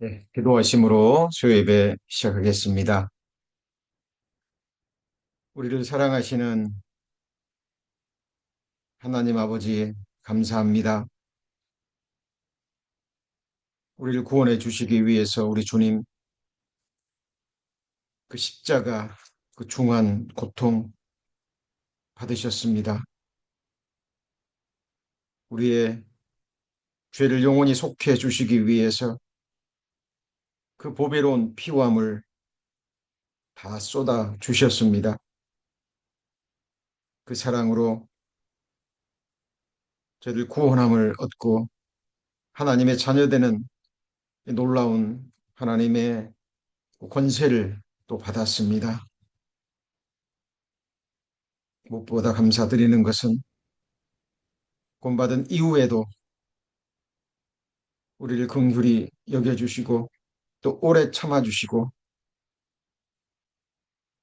네, 기도하심으로 수요 예배 시작하겠습니다. 우리를 사랑하시는 하나님 아버지 감사합니다. 우리를 구원해 주시기 위해서 우리 주님 그 십자가 그 중한 고통 받으셨습니다. 우리의 죄를 영원히 속해 주시기 위해서 그 보배로운 피와 물 다 쏟아 주셨습니다. 그 사랑으로 저희들 구원함을 얻고 하나님의 자녀되는 이 놀라운 하나님의 권세를 또 받았습니다. 무엇보다 감사드리는 것은 구원받은 이후에도 우리를 긍휼히 여겨주시고 또 오래 참아주시고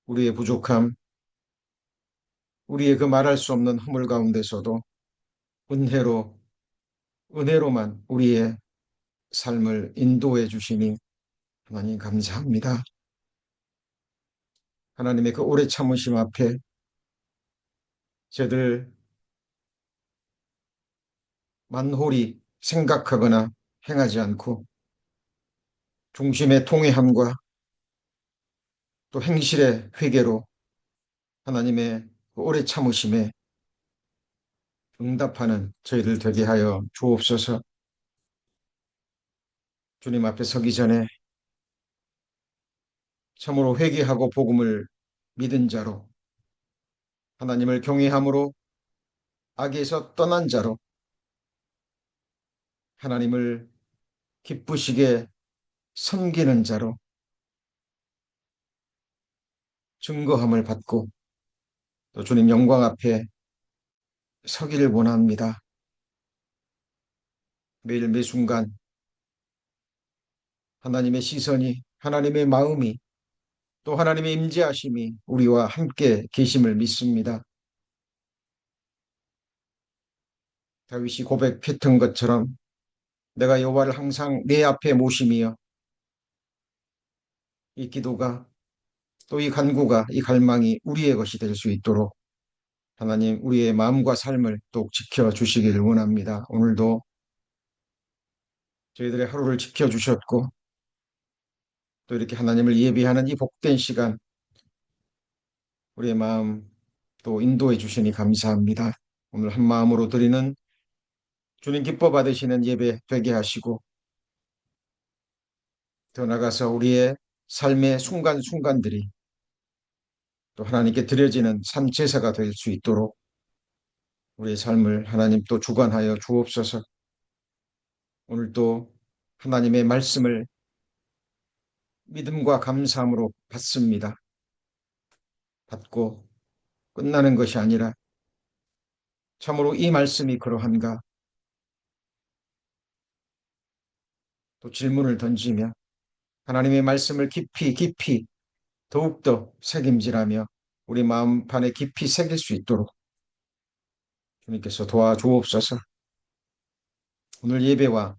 우리의 부족함, 우리의 그 말할 수 없는 허물 가운데서도 은혜로, 은혜로만 우리의 삶을 인도해 주시니 하나님 감사합니다. 하나님의 그 오래 참으심 앞에 저들 만홀히 생각하거나 행하지 않고 중심의 통회함과 또 행실의 회개로 하나님의 그 오래 참으심에 응답하는 저희들 되게 하여 주옵소서. 주님 앞에 서기 전에 참으로 회개하고 복음을 믿은 자로 하나님을 경외함으로 악에서 떠난 자로 하나님을 기쁘시게 섬기는 자로 증거함을 받고 또 주님 영광 앞에 서기를 원합니다. 매일 매순간 하나님의 시선이 하나님의 마음이 또 하나님의 임재하심이 우리와 함께 계심을 믿습니다. 다윗이 고백했던 것처럼 내가 여호와를 항상 내 앞에 모심이여 이 기도가 또 이 간구가 이 갈망이 우리의 것이 될 수 있도록 하나님 우리의 마음과 삶을 또 지켜주시기를 원합니다. 오늘도 저희들의 하루를 지켜주셨고 또 이렇게 하나님을 예배하는 이 복된 시간 우리의 마음 또 인도해 주시니 감사합니다. 오늘 한 마음으로 드리는 주님 기뻐 받으시는 예배 되게 하시고 더 나아가서 우리의 삶의 순간순간들이 또 하나님께 드려지는 산제사가 될 수 있도록 우리의 삶을 하나님 또 주관하여 주옵소서. 오늘도 하나님의 말씀을 믿음과 감사함으로 받습니다. 받고 끝나는 것이 아니라 참으로 이 말씀이 그러한가 또 질문을 던지며 하나님의 말씀을 깊이 깊이 더욱더 새김질하며 우리 마음판에 깊이 새길 수 있도록 주님께서 도와주옵소서. 오늘 예배와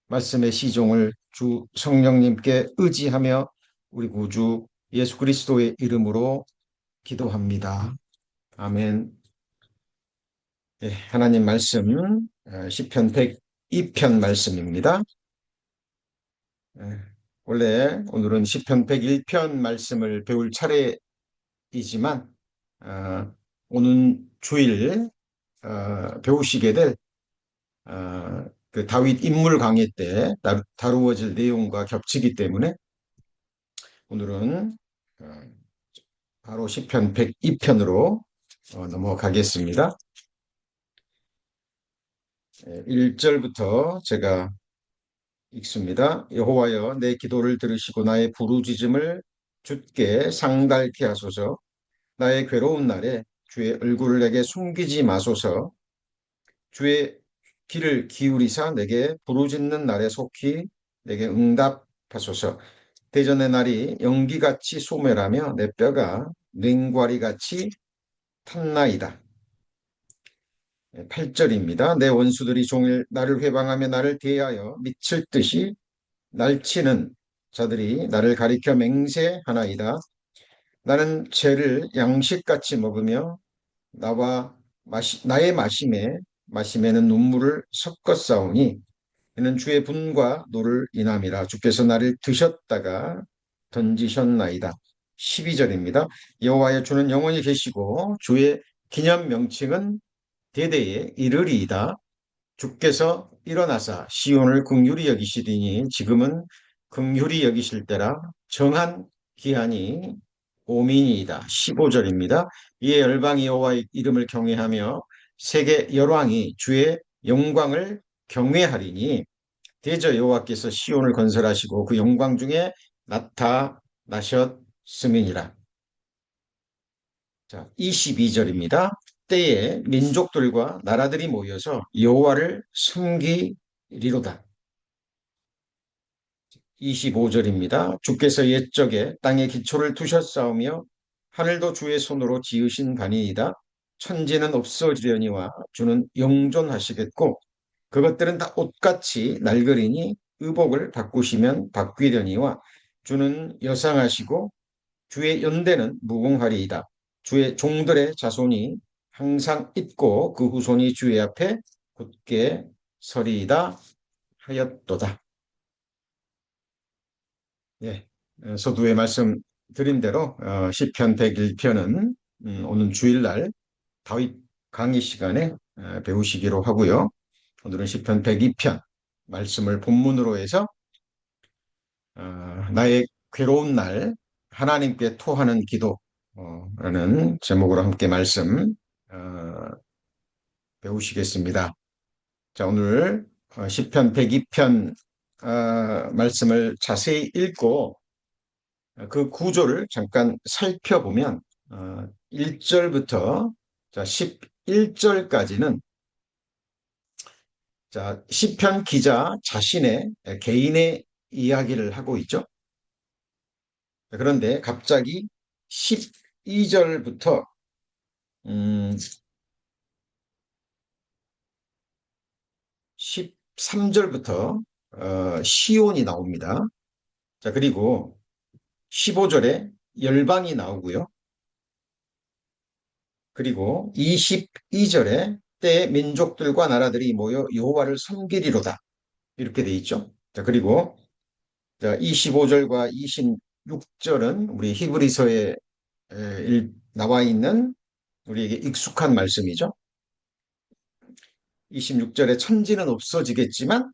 말씀의 시종을 주 성령님께 의지하며 우리 구주 예수 그리스도의 이름으로 기도합니다. 아멘. 예, 하나님 말씀 시편 102편 말씀입니다. 예, 원래 오늘은 시편 101편 말씀을 배울 차례이지만 오는 주일 배우시게 될 그 다윗 인물 강의 때 다루어질 내용과 겹치기 때문에 오늘은 바로 시편 102편으로 넘어가겠습니다. 1절부터 제가 읽습니다. 여호와여 내 기도를 들으시고 나의 부르짖음을 주께 상달케 하소서. 나의 괴로운 날에 주의 얼굴을 내게 숨기지 마소서. 주의 귀를 기울이사 내게 부르짖는 날에 속히 내게 응답하소서. 대전의 날이 연기같이 소멸하며 내 뼈가 냉과리같이 탔나이다. 8절입니다. 내 원수들이 종일 나를 회방하며 나를 대하여 미칠 듯이 날치는 자들이 나를 가리켜 맹세하나이다. 나는 죄를 양식같이 먹으며 나의 마심에는 눈물을 섞어 싸우니 이는 주의 분과 노를 인함이라. 주께서 나를 드셨다가 던지셨나이다. 12절입니다. 여호와의 주는 영원히 계시고 주의 기념 명칭은 대대에 이르리이다. 주께서 일어나사 시온을 긍휼히 여기시리니 지금은 긍휼히 여기실 때라. 정한 기한이 오민이다. 15절입니다. 이에 열방이 여호와의 이름을 경외하며 세계 열왕이 주의 영광을 경외하리니 대저 여호와께서 시온을 건설하시고 그 영광 중에 나타나셨음이니라. 자, 22절입니다. 때에 민족들과 나라들이 모여서 여호와를 섬기리로다. 25절입니다. 주께서 옛적에 땅에 기초를 두셨사오며 하늘도 주의 손으로 지으신 바니이다. 천지는 없어지려니와 주는 영존하시겠고 그것들은 다 옷같이 낡으리니 의복을 바꾸시면 바뀌려니와 주는 여상하시고 주의 연대는 무궁하리이다. 주의 종들의 자손이 항상 있고 그 후손이 주의 앞에 굳게 서리이다 하였도다. 예, 서두에 말씀드린 대로 시편 101편은 오는 주일날 다윗 강의 시간에 배우시기로 하고요. 오늘은 시편 102편 말씀을 본문으로 해서 나의 괴로운 날 하나님께 토하는 기도라는 제목으로 함께 말씀 배우시겠습니다. 자, 오늘 시편 102편 말씀을 자세히 읽고 그 구조를 잠깐 살펴보면 1절부터 자, 11절까지는 자, 시편 기자 자신의 개인의 이야기를 하고 있죠. 그런데 갑자기 12절부터 13절부터 시온이 나옵니다. 자, 그리고 15절에 열방이 나오고요. 그리고 22절에 때 민족들과 나라들이 모여 여호와를 섬기리로다. 이렇게 돼 있죠. 자, 그리고 자, 25절과 26절은 우리 히브리서에 나와 있는 우리에게 익숙한 말씀이죠. 26절에 천지는 없어지겠지만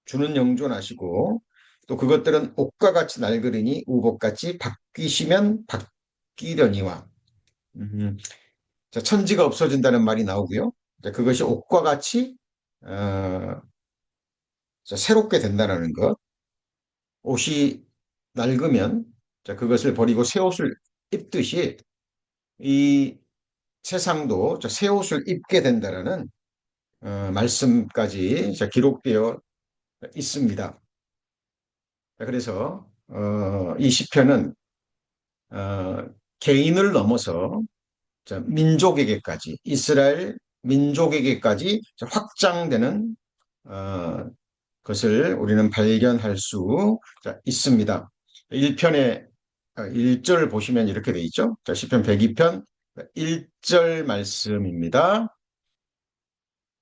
주는 영존하시고 또 그것들은 옷과 같이 낡으리니 우복같이 바뀌시면 바뀌려니와 자, 천지가 없어진다는 말이 나오고요. 자, 그것이 옷과 같이 어, 자, 새롭게 된다는 것. 옷이 낡으면 자, 그것을 버리고 새 옷을 입듯이 이 세상도 자, 새 옷을 입게 된다는 말씀까지 자, 기록되어 있습니다. 자, 그래서 이 시편은 개인을 넘어서 자, 민족에게까지 이스라엘 민족에게까지 자, 확장되는 어, 것을 우리는 발견할 수 자, 있습니다. 1편의 1절 보시면 이렇게 돼 있죠. 자, 시편 102편 1절 말씀입니다.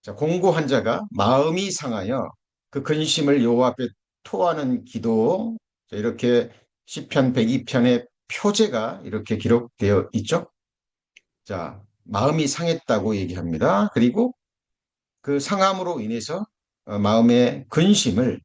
자, 공고한 자가 마음이 상하여 그 근심을 여호와 앞에 토하는 기도. 자, 이렇게 시편 102편의 표제가 이렇게 기록되어 있죠. 자, 마음이 상했다고 얘기합니다. 그리고 그 상함으로 인해서 마음의 근심을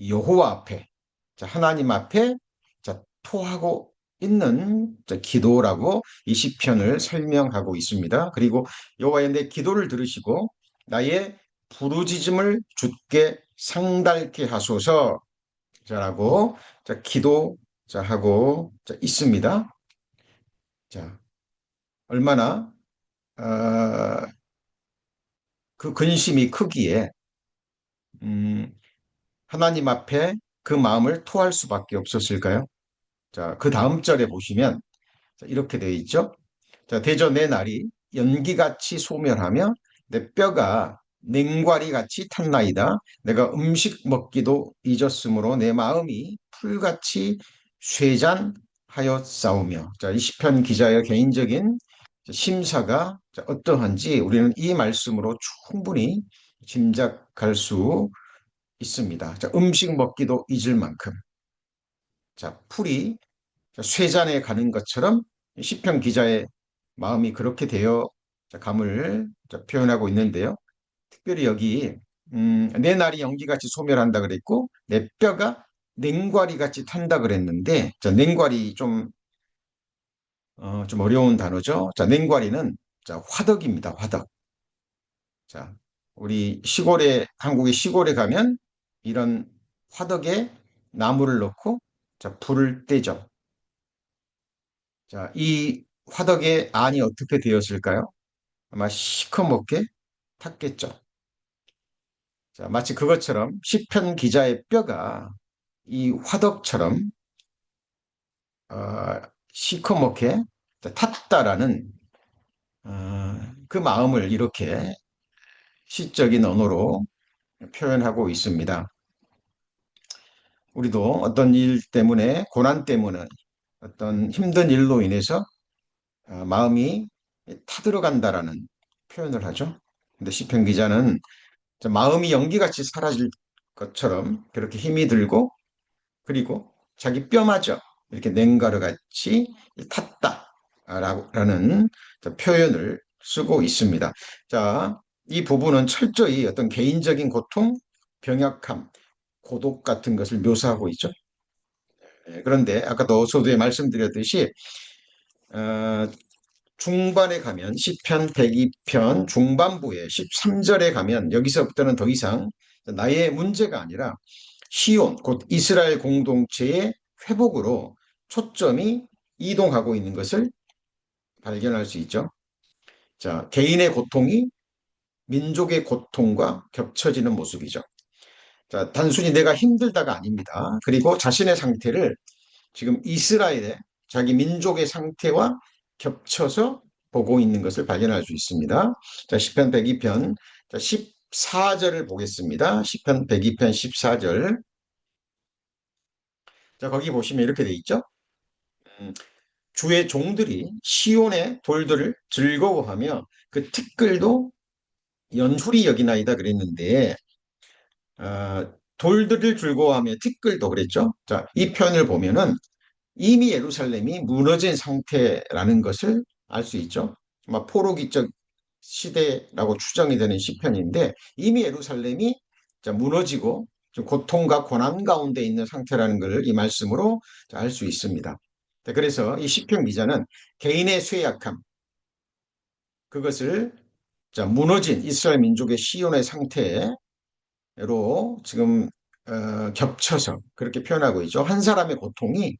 여호와 앞에, 자, 하나님 앞에 자, 토하고 있는 자, 기도라고 이 시편을 설명하고 있습니다. 그리고 여호와의 내 기도를 들으시고 나의 부르짖음을 주께 상달케 하소서 자라고 자, 기도 자, 하고 자, 있습니다. 자, 얼마나 그 근심이 크기에 음, 하나님 앞에 그 마음을 토할 수밖에 없었을까요? 자, 그 다음 절에 보시면 자, 이렇게 되어 있죠. 자, 대저 내 날이 연기같이 소멸하며 내 뼈가 냉과리 같이 탔나이다. 내가 음식 먹기도 잊었으므로 내 마음이 풀같이 쇠잔하였사오며. 자, 이 시편 기자의 개인적인 심사가 어떠한지 우리는 이 말씀으로 충분히 짐작할 수 있습니다. 자, 음식 먹기도 잊을 만큼. 자, 풀이 쇠잔에 가는 것처럼 시편 기자의 마음이 그렇게 되어 감을 표현하고 있는데요. 특별히 여기 내 날이 연기같이 소멸한다 그랬고 내 뼈가 냉과리같이 탄다 그랬는데 자, 냉과리 좀 어려운 단어죠. 자, 냉과리는 자, 화덕입니다. 화덕. 자, 우리 시골에 한국의 시골에 가면 이런 화덕에 나무를 넣고 자, 불을 떼죠. 자, 이 화덕의 안이 어떻게 되었을까요? 아마 시커멓게 탔겠죠. 자, 마치 그것처럼 시편 기자의 뼈가 이 화덕처럼 시커멓게 탔다라는 그 마음을 이렇게 시적인 언어로 표현하고 있습니다. 우리도 어떤 일 때문에 고난 때문에 어떤 힘든 일로 인해서 마음이 타들어간다라는 표현을 하죠. 근데 시편 기자는 마음이 연기같이 사라질 것처럼 그렇게 힘이 들고 그리고 자기 뼈마저 이렇게 냉가루같이 탔다라는 표현을 쓰고 있습니다. 자, 이 부분은 철저히 어떤 개인적인 고통, 병약함, 고독 같은 것을 묘사하고 있죠. 그런데 아까도 서두에 말씀드렸듯이 어, 중반에 가면 시편 102편 중반부에 13절에 가면 여기서부터는 더 이상 나의 문제가 아니라 시온 곧 이스라엘 공동체의 회복으로 초점이 이동하고 있는 것을 발견할 수 있죠. 자, 개인의 고통이 민족의 고통과 겹쳐지는 모습이죠. 자, 단순히 내가 힘들다가 아닙니다. 그리고 자신의 상태를 지금 이스라엘의 자기 민족의 상태와 겹쳐서 보고 있는 것을 발견할 수 있습니다. 자, 시편 102편 14절을 보겠습니다. 시편 102편 14절. 자, 거기 보시면 이렇게 돼 있죠. 음, 주의 종들이 시온의 돌들을 즐거워하며 그 티끌도 연훌히 여기나이다 그랬는데 돌들을 즐거워하며 티끌도 그랬죠. 자, 이 편을 보면은 이미 예루살렘이 무너진 상태라는 것을 알 수 있죠. 아마 포로기적 시대라고 추정이 되는 시편인데 이미 예루살렘이 무너지고 좀 고통과 고난 가운데 있는 상태라는 것을 이 말씀으로 알 수 있습니다. 그래서 이 시편 기자는 개인의 쇠약함, 그것을 무너진 이스라엘 민족의 시온의 상태로 지금 겹쳐서 그렇게 표현하고 있죠. 한 사람의 고통이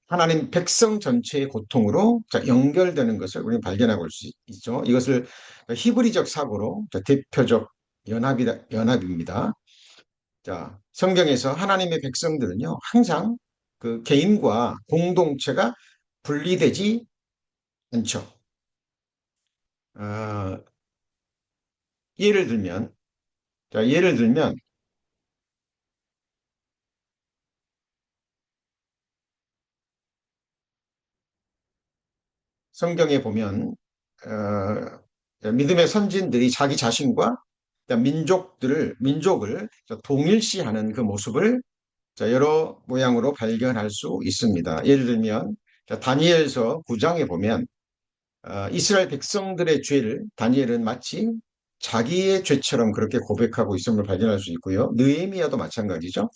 하나님 백성 전체의 고통으로 연결되는 것을 우리는 발견하고 수 있죠. 이것을 히브리적 사고로 대표적 연합입니다. 자, 성경에서 하나님의 백성들은요, 항상 그 개인과 공동체가 분리되지 않죠. 어, 예를 들면, 예를 들면, 성경에 보면, 믿음의 선진들이 자기 자신과 민족을 동일시하는 그 모습을 여러 모양으로 발견할 수 있습니다. 예를 들면, 다니엘서 9장에 보면, 이스라엘 백성들의 죄를 다니엘은 마치 자기의 죄처럼 그렇게 고백하고 있음을 발견할 수 있고요. 느헤미야도 마찬가지죠.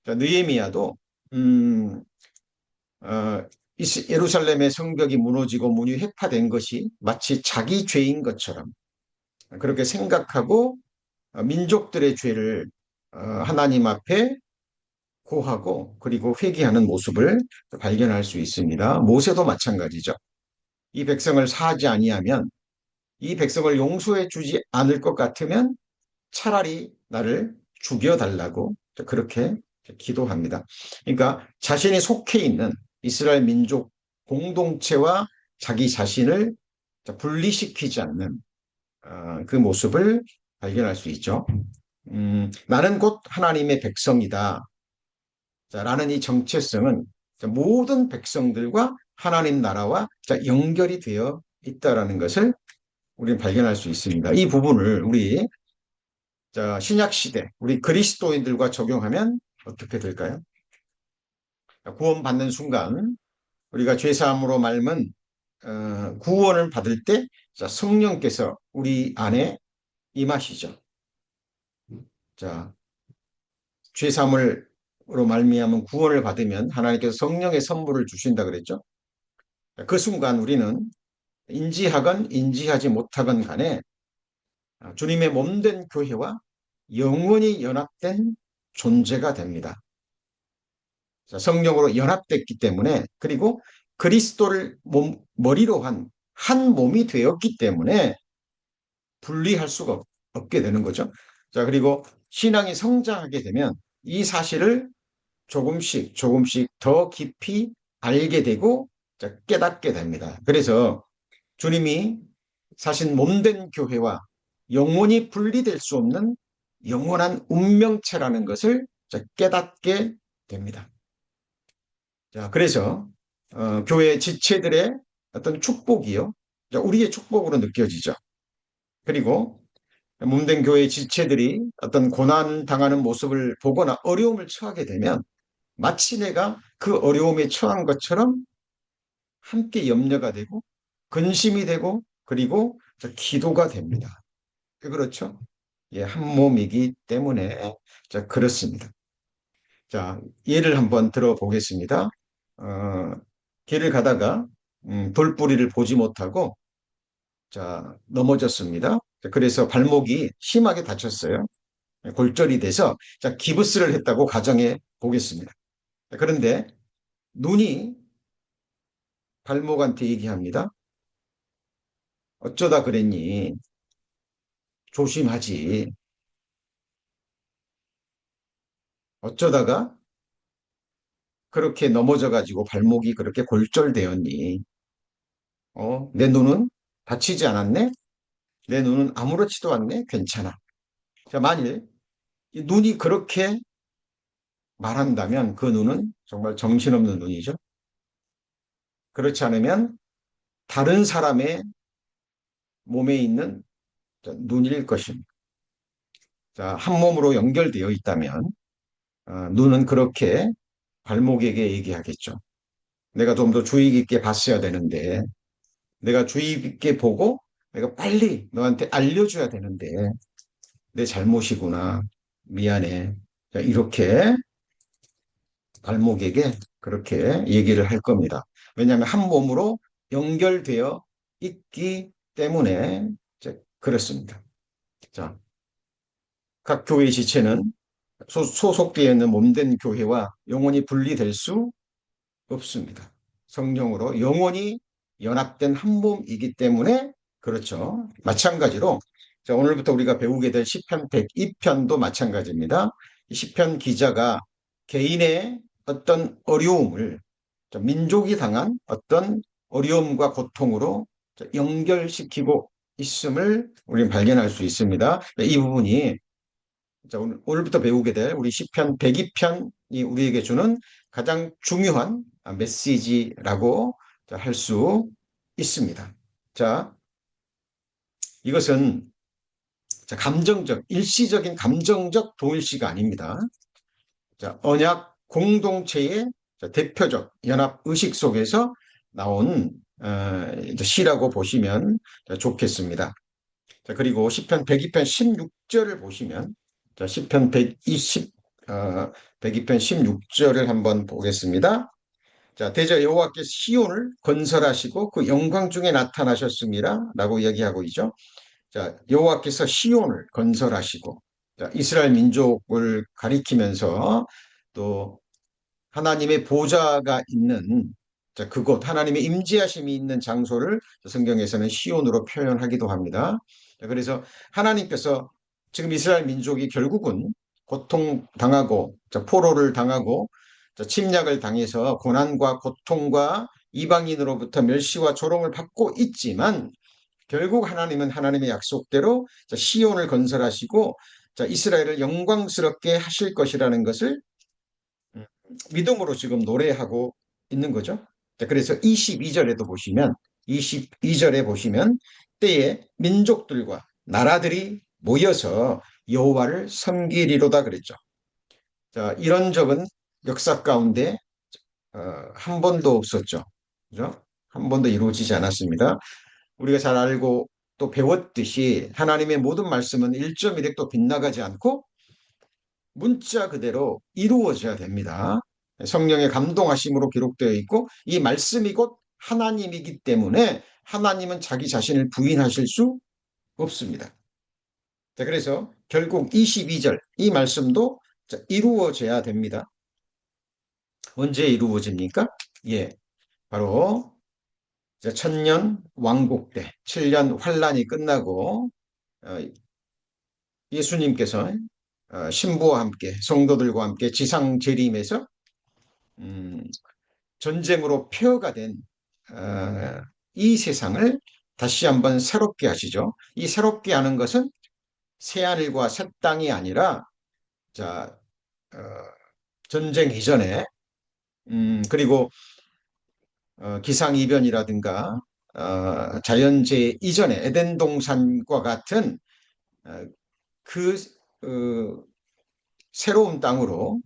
느헤미야도 음, 어, 예루살렘의 성벽이 무너지고 문이 회파된 것이 마치 자기 죄인 것처럼 그렇게 생각하고 민족들의 죄를 하나님 앞에 고하고 그리고 회개하는 모습을 발견할 수 있습니다. 모세도 마찬가지죠. 이 백성을 사하지 아니하면 이 백성을 용서해 주지 않을 것 같으면 차라리 나를 죽여달라고 그렇게 기도합니다. 그러니까 자신이 속해 있는 이스라엘 민족 공동체와 자기 자신을 분리시키지 않는 그 모습을 발견할 수 있죠. 나는 곧 하나님의 백성이다. 자, 라는 이 정체성은 자, 모든 백성들과 하나님 나라와 자, 연결이 되어 있다라는 것을 우리는 발견할 수 있습니다. 이 부분을 우리 자, 신약 시대 우리 그리스도인들과 적용하면 어떻게 될까요? 구원받는 순간 우리가 죄사함으로 말면 구원을 받을 때 자, 성령께서 우리 안에 임하시죠. 자, 죄사함으로 말미암은 구원을 받으면 하나님께서 성령의 선물을 주신다 그랬죠. 그 순간 우리는 인지하건 인지하지 못하건 간에 주님의 몸된 교회와 영원히 연합된 존재가 됩니다. 자, 성령으로 연합됐기 때문에 그리고 그리스도를 머리로 한 몸이 되었기 때문에 분리할 수가 없게 되는 거죠. 자, 그리고 신앙이 성장하게 되면 이 사실을 조금씩 조금씩 더 깊이 알게 되고 자, 깨닫게 됩니다. 그래서 주님이 사신 몸된 교회와 영원히 분리될 수 없는 영원한 운명체라는 것을 깨닫게 됩니다. 자, 그래서 교회 지체들의 어떤 축복이요. 우리의 축복으로 느껴지죠. 그리고 몸된 교회 지체들이 어떤 고난 당하는 모습을 보거나 어려움을 처하게 되면 마치 내가 그 어려움에 처한 것처럼 함께 염려가 되고 근심이 되고 그리고 기도가 됩니다. 그렇죠? 예, 한 몸이기 때문에 그렇습니다. 자, 예를 한번 들어보겠습니다. 길을 가다가 돌뿌리를 보지 못하고 넘어졌습니다. 그래서 발목이 심하게 다쳤어요. 골절이 돼서 기부스를 했다고 가정해 보겠습니다. 그런데 눈이 발목한테 얘기합니다. 어쩌다 그랬니? 조심하지. 어쩌다가 그렇게 넘어져가지고 발목이 그렇게 골절되었니? 내 눈은 다치지 않았네? 내 눈은 아무렇지도 않네? 괜찮아. 자, 만일 이 눈이 그렇게 말한다면 그 눈은 정말 정신없는 눈이죠. 그렇지 않으면 다른 사람의 몸에 있는 눈일 것입니다. 자, 한 몸으로 연결되어 있다면 눈은 그렇게 발목에게 얘기하겠죠. 내가 좀 더 주의 깊게 봤어야 되는데 내가 주의 깊게 보고 내가 빨리 너한테 알려줘야 되는데 내 잘못이구나. 미안해. 자, 이렇게 발목에게 그렇게 얘기를 할 겁니다. 왜냐하면 한 몸으로 연결되어 있기 때문에 그렇습니다. 자, 각 교회 지체는 소속되어 있는 몸된 교회와 영원히 분리될 수 없습니다. 성령으로 영원히 연합된 한 몸이기 때문에 그렇죠. 마찬가지로 자, 오늘부터 우리가 배우게 될 시편 102편도 마찬가지입니다. 이 시편 기자가 개인의 어떤 어려움을 민족이 당한 어떤 어려움과 고통으로 연결시키고 있음을 우리는 발견할 수 있습니다. 이 부분이 자, 오늘부터 배우게 될 우리 시편 102편이 우리에게 주는 가장 중요한 메시지라고 할 수 있습니다. 자, 이것은 일시적인 감정적 동일시가 아닙니다. 자, 언약 공동체의 대표적 연합 의식 속에서 나온 시라고 보시면 좋겠습니다. 자, 그리고 시편 102편 16절을 보시면 시편 102편 16절을 한번 보겠습니다. 자, 대저 여호와께서 시온을 건설하시고 그 영광 중에 나타나셨습니다. 라고 이야기하고 있죠. 자, 여호와께서 시온을 건설하시고 자, 이스라엘 민족을 가리키면서 또 하나님의 보좌가 있는 자, 그곳 하나님의 임재하심이 있는 장소를 성경에서는 시온으로 표현하기도 합니다. 자, 그래서 하나님께서 지금 이스라엘 민족이 결국은 고통당하고 포로를 당하고 침략을 당해서 고난과 고통과 이방인으로부터 멸시와 조롱을 받고 있지만 결국 하나님은 하나님의 약속대로 자, 시온을 건설하시고 자, 이스라엘을 영광스럽게 하실 것이라는 것을 음, 믿음으로 지금 노래하고 있는 거죠. 자, 그래서 22절에도 보시면 22절에 보시면 때에 민족들과 나라들이 모여서 여호와를 섬기리로다 그랬죠. 자, 이런 적은 역사 가운데 한 번도 없었죠. 그죠? 한 번도 이루어지지 않았습니다. 우리가 잘 알고 또 배웠듯이 하나님의 모든 말씀은 1.1획도 빗나가지 않고 문자 그대로 이루어져야 됩니다. 성령의 감동하심으로 기록되어 있고 이 말씀이 곧 하나님이기 때문에 하나님은 자기 자신을 부인하실 수 없습니다. 자, 그래서 결국 22절 이 말씀도 이루어져야 됩니다. 언제 이루어집니까? 예, 바로 천년 왕국 때 7년 환란이 끝나고 어, 예수님께서 신부와 함께 성도들과 함께 지상 재림에서 음, 전쟁으로 폐허가 된 이 세상을 다시 한번 새롭게 하시죠. 이 새롭게 하는 것은 새하늘과 새 땅이 아니라 자 어, 전쟁 이전에 그리고 기상이변이라든가 자연재해 이전에 에덴 동산과 같은 어, 그 어, 새로운 땅으로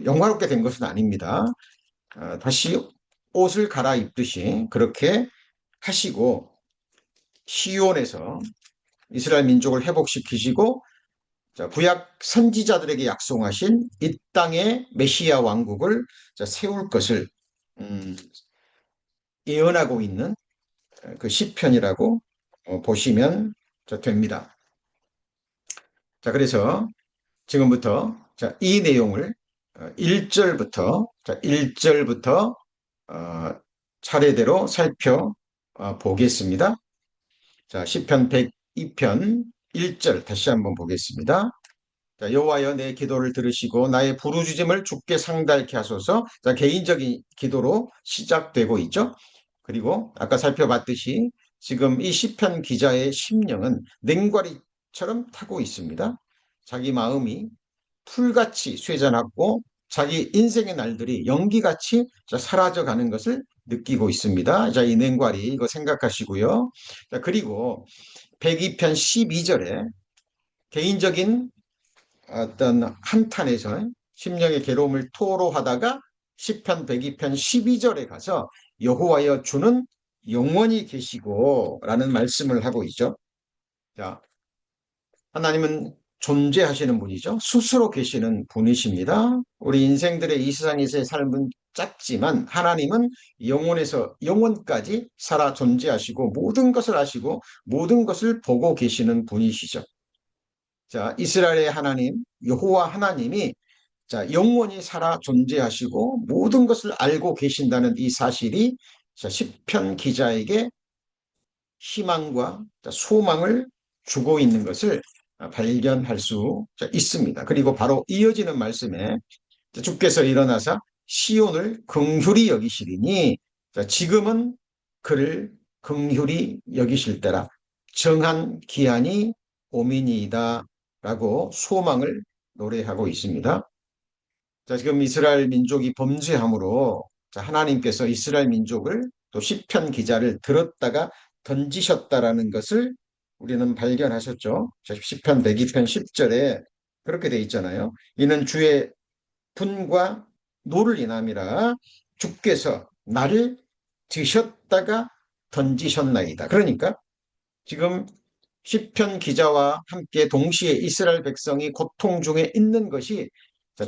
영화롭게 된 것은 아닙니다. 다시 옷을 갈아입듯이 그렇게 하시고 시온에서 이스라엘 민족을 회복시키시고 자, 구약 선지자들에게 약속하신 이 땅의 메시아 왕국을 자, 세울 것을 음, 예언하고 있는 그 시편이라고 보시면 됩니다. 자, 그래서 지금부터 자, 이 내용을 1절부터 자, 1절부터 차례대로 살펴보겠습니다. 자, 시편 102편 1절 다시 한번 보겠습니다. 자, 여호와여 내 기도를 들으시고 나의 부르짖음을 주께 상달케 하소서. 자, 개인적인 기도로 시작되고 있죠. 그리고 아까 살펴봤듯이 지금 이 시편 기자의 심령은 냉과리처럼 타고 있습니다. 자기 마음이 풀같이 쇠잔하고 자기 인생의 날들이 연기같이 사라져가는 것을 느끼고 있습니다. 자, 이 냉과리 이거 생각하시고요. 자, 그리고 102편 12절에 개인적인 어떤 한탄에서 심령의 괴로움을 토로하다가 시편 102편 12절에 가서 여호와여 주는 영원히 계시고 라는 말씀을 하고 있죠. 자, 하나님은 존재하시는 분이죠. 스스로 계시는 분이십니다. 우리 인생들의 이 세상에서의 삶은 짧지만 하나님은 영원에서 영원까지 살아 존재하시고 모든 것을 아시고 모든 것을 보고 계시는 분이시죠. 자, 이스라엘의 하나님, 여호와 하나님이 자, 영원히 살아 존재하시고 모든 것을 알고 계신다는 이 사실이 자, 시편 기자에게 희망과 소망을 주고 있는 것을 발견할 수 있습니다. 그리고 바로 이어지는 말씀에 주께서 일어나사 시온을 긍휼히 여기시리니 지금은 그를 긍휼히 여기실 때라 정한 기한이 오미니이다 라고 소망을 노래하고 있습니다. 자, 지금 이스라엘 민족이 범죄함으로 자, 하나님께서 이스라엘 민족을 또 시편 기자를 들었다가 던지셨다라는 것을 우리는 발견하셨죠. 자, 시편 102편 10절에 그렇게 돼 있잖아요. 이는 주의 분과 노를 인함이라 주께서 나를 드셨다가 던지셨나이다. 그러니까 지금 시편 기자와 함께 동시에 이스라엘 백성이 고통 중에 있는 것이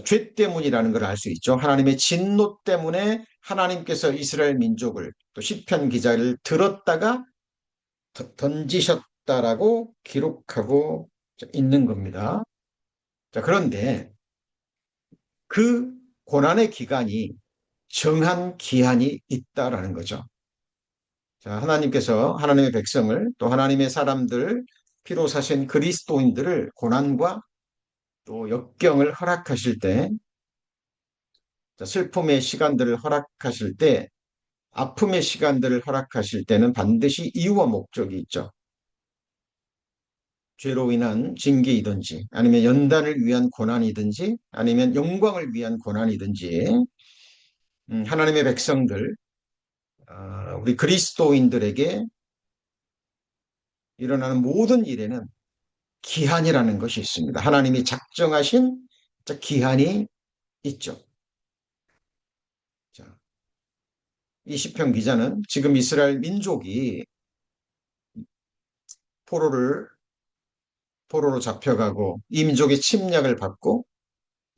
죄 때문이라는 걸 알 수 있죠. 하나님의 진노 때문에 하나님께서 이스라엘 민족을 또 시편 기자를 들었다가 던지셨다라고 기록하고 있는 겁니다. 자, 그런데 그 고난의 기간이 정한 기한이 있다라는 거죠. 자, 하나님께서 하나님의 백성을 또 하나님의 사람들 피로 사신 그리스도인들을 고난과 또 역경을 허락하실 때 슬픔의 시간들을 허락하실 때 아픔의 시간들을 허락하실 때는 반드시 이유와 목적이 있죠. 죄로 인한 징계이든지 아니면 연단을 위한 고난이든지 아니면 영광을 위한 고난이든지 하나님의 백성들, 우리 그리스도인들에게 일어나는 모든 일에는 기한이라는 것이 있습니다. 하나님이 작정하신 기한이 있죠. 자, 이 시편 기자는 지금 이스라엘 민족이 포로를 포로로 잡혀가고 이 민족의 침략을 받고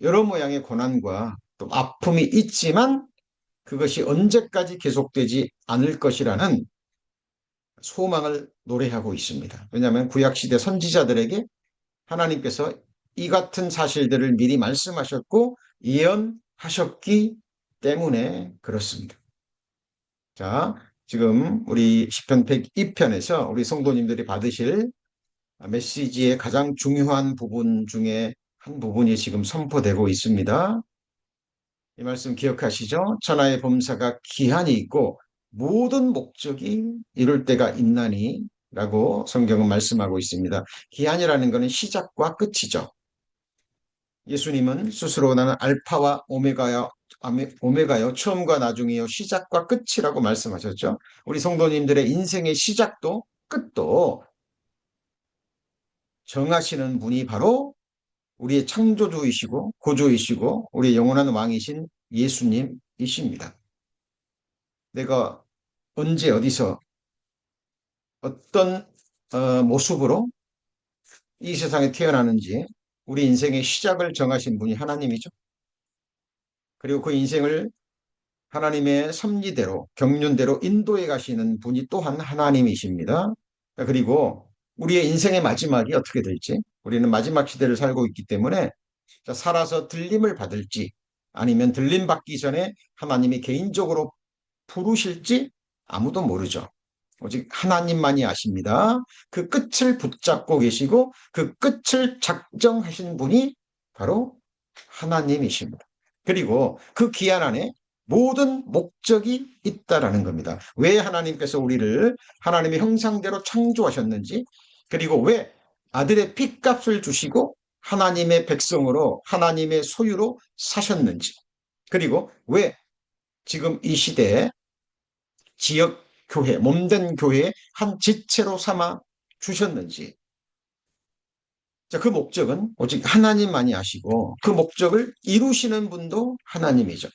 여러 모양의 고난과 또 아픔이 있지만 그것이 언제까지 계속되지 않을 것이라는 소망을 노래하고 있습니다. 왜냐하면 구약시대 선지자들에게 하나님께서 이 같은 사실들을 미리 말씀하셨고 예언하셨기 때문에 그렇습니다. 자, 지금 우리 시편 102편에서 우리 성도님들이 받으실 메시지의 가장 중요한 부분 중에 한 부분이 지금 선포되고 있습니다. 이 말씀 기억하시죠? 천하의 범사가 기한이 있고 모든 목적이 이룰 때가 있나니 라고 성경은 말씀하고 있습니다. 기한이라는 것은 시작과 끝이죠. 예수님은 스스로 나는 알파와 오메가요, 처음과 나중이요, 시작과 끝이라고 말씀하셨죠. 우리 성도님들의 인생의 시작도 끝도 정하시는 분이 바로 우리의 창조주이시고 고조이시고 우리의 영원한 왕이신 예수님이십니다. 내가 언제 어디서 어떤 모습으로 이 세상에 태어나는지 우리 인생의 시작을 정하신 분이 하나님이죠. 그리고 그 인생을 하나님의 섭리대로 경륜대로 인도해 가시는 분이 또한 하나님이십니다. 그리고 우리의 인생의 마지막이 어떻게 될지 우리는 마지막 시대를 살고 있기 때문에 살아서 들림을 받을지 아니면 들림 받기 전에 하나님이 개인적으로 부르실지 아무도 모르죠. 오직 하나님만이 아십니다. 그 끝을 붙잡고 계시고 그 끝을 작정하신 분이 바로 하나님이십니다. 그리고 그 기한 안에 모든 목적이 있다라는 겁니다. 왜 하나님께서 우리를 하나님의 형상대로 창조하셨는지, 그리고 왜 아들의 핏값을 주시고 하나님의 백성으로 하나님의 소유로 사셨는지, 그리고 왜 지금 이 시대에 지역 교회, 몸된 교회의 한 지체로 삼아 주셨는지, 자, 그 목적은 오직 하나님만이 아시고 그 목적을 이루시는 분도 하나님이죠.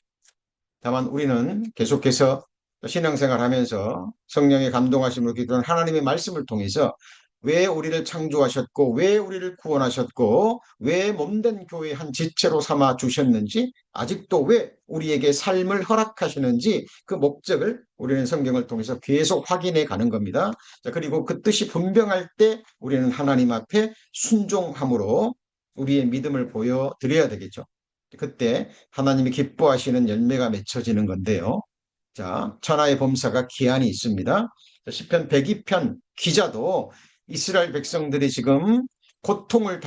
다만 우리는 계속해서 신앙생활하면서 성령의 감동하심으로 기도하는 하나님의 말씀을 통해서 왜 우리를 창조하셨고 왜 우리를 구원하셨고 왜 몸된 교회의 한 지체로 삼아 주셨는지 아직도 왜 우리에게 삶을 허락하시는지 그 목적을 우리는 성경을 통해서 계속 확인해 가는 겁니다. 자, 그리고 그 뜻이 분명할 때 우리는 하나님 앞에 순종함으로 우리의 믿음을 보여드려야 되겠죠. 그때 하나님이 기뻐하시는 열매가 맺혀지는 건데요. 자, 천하의 범사가 기한이 있습니다. 시편 102편 기자도 이스라엘 백성들이 지금 고통을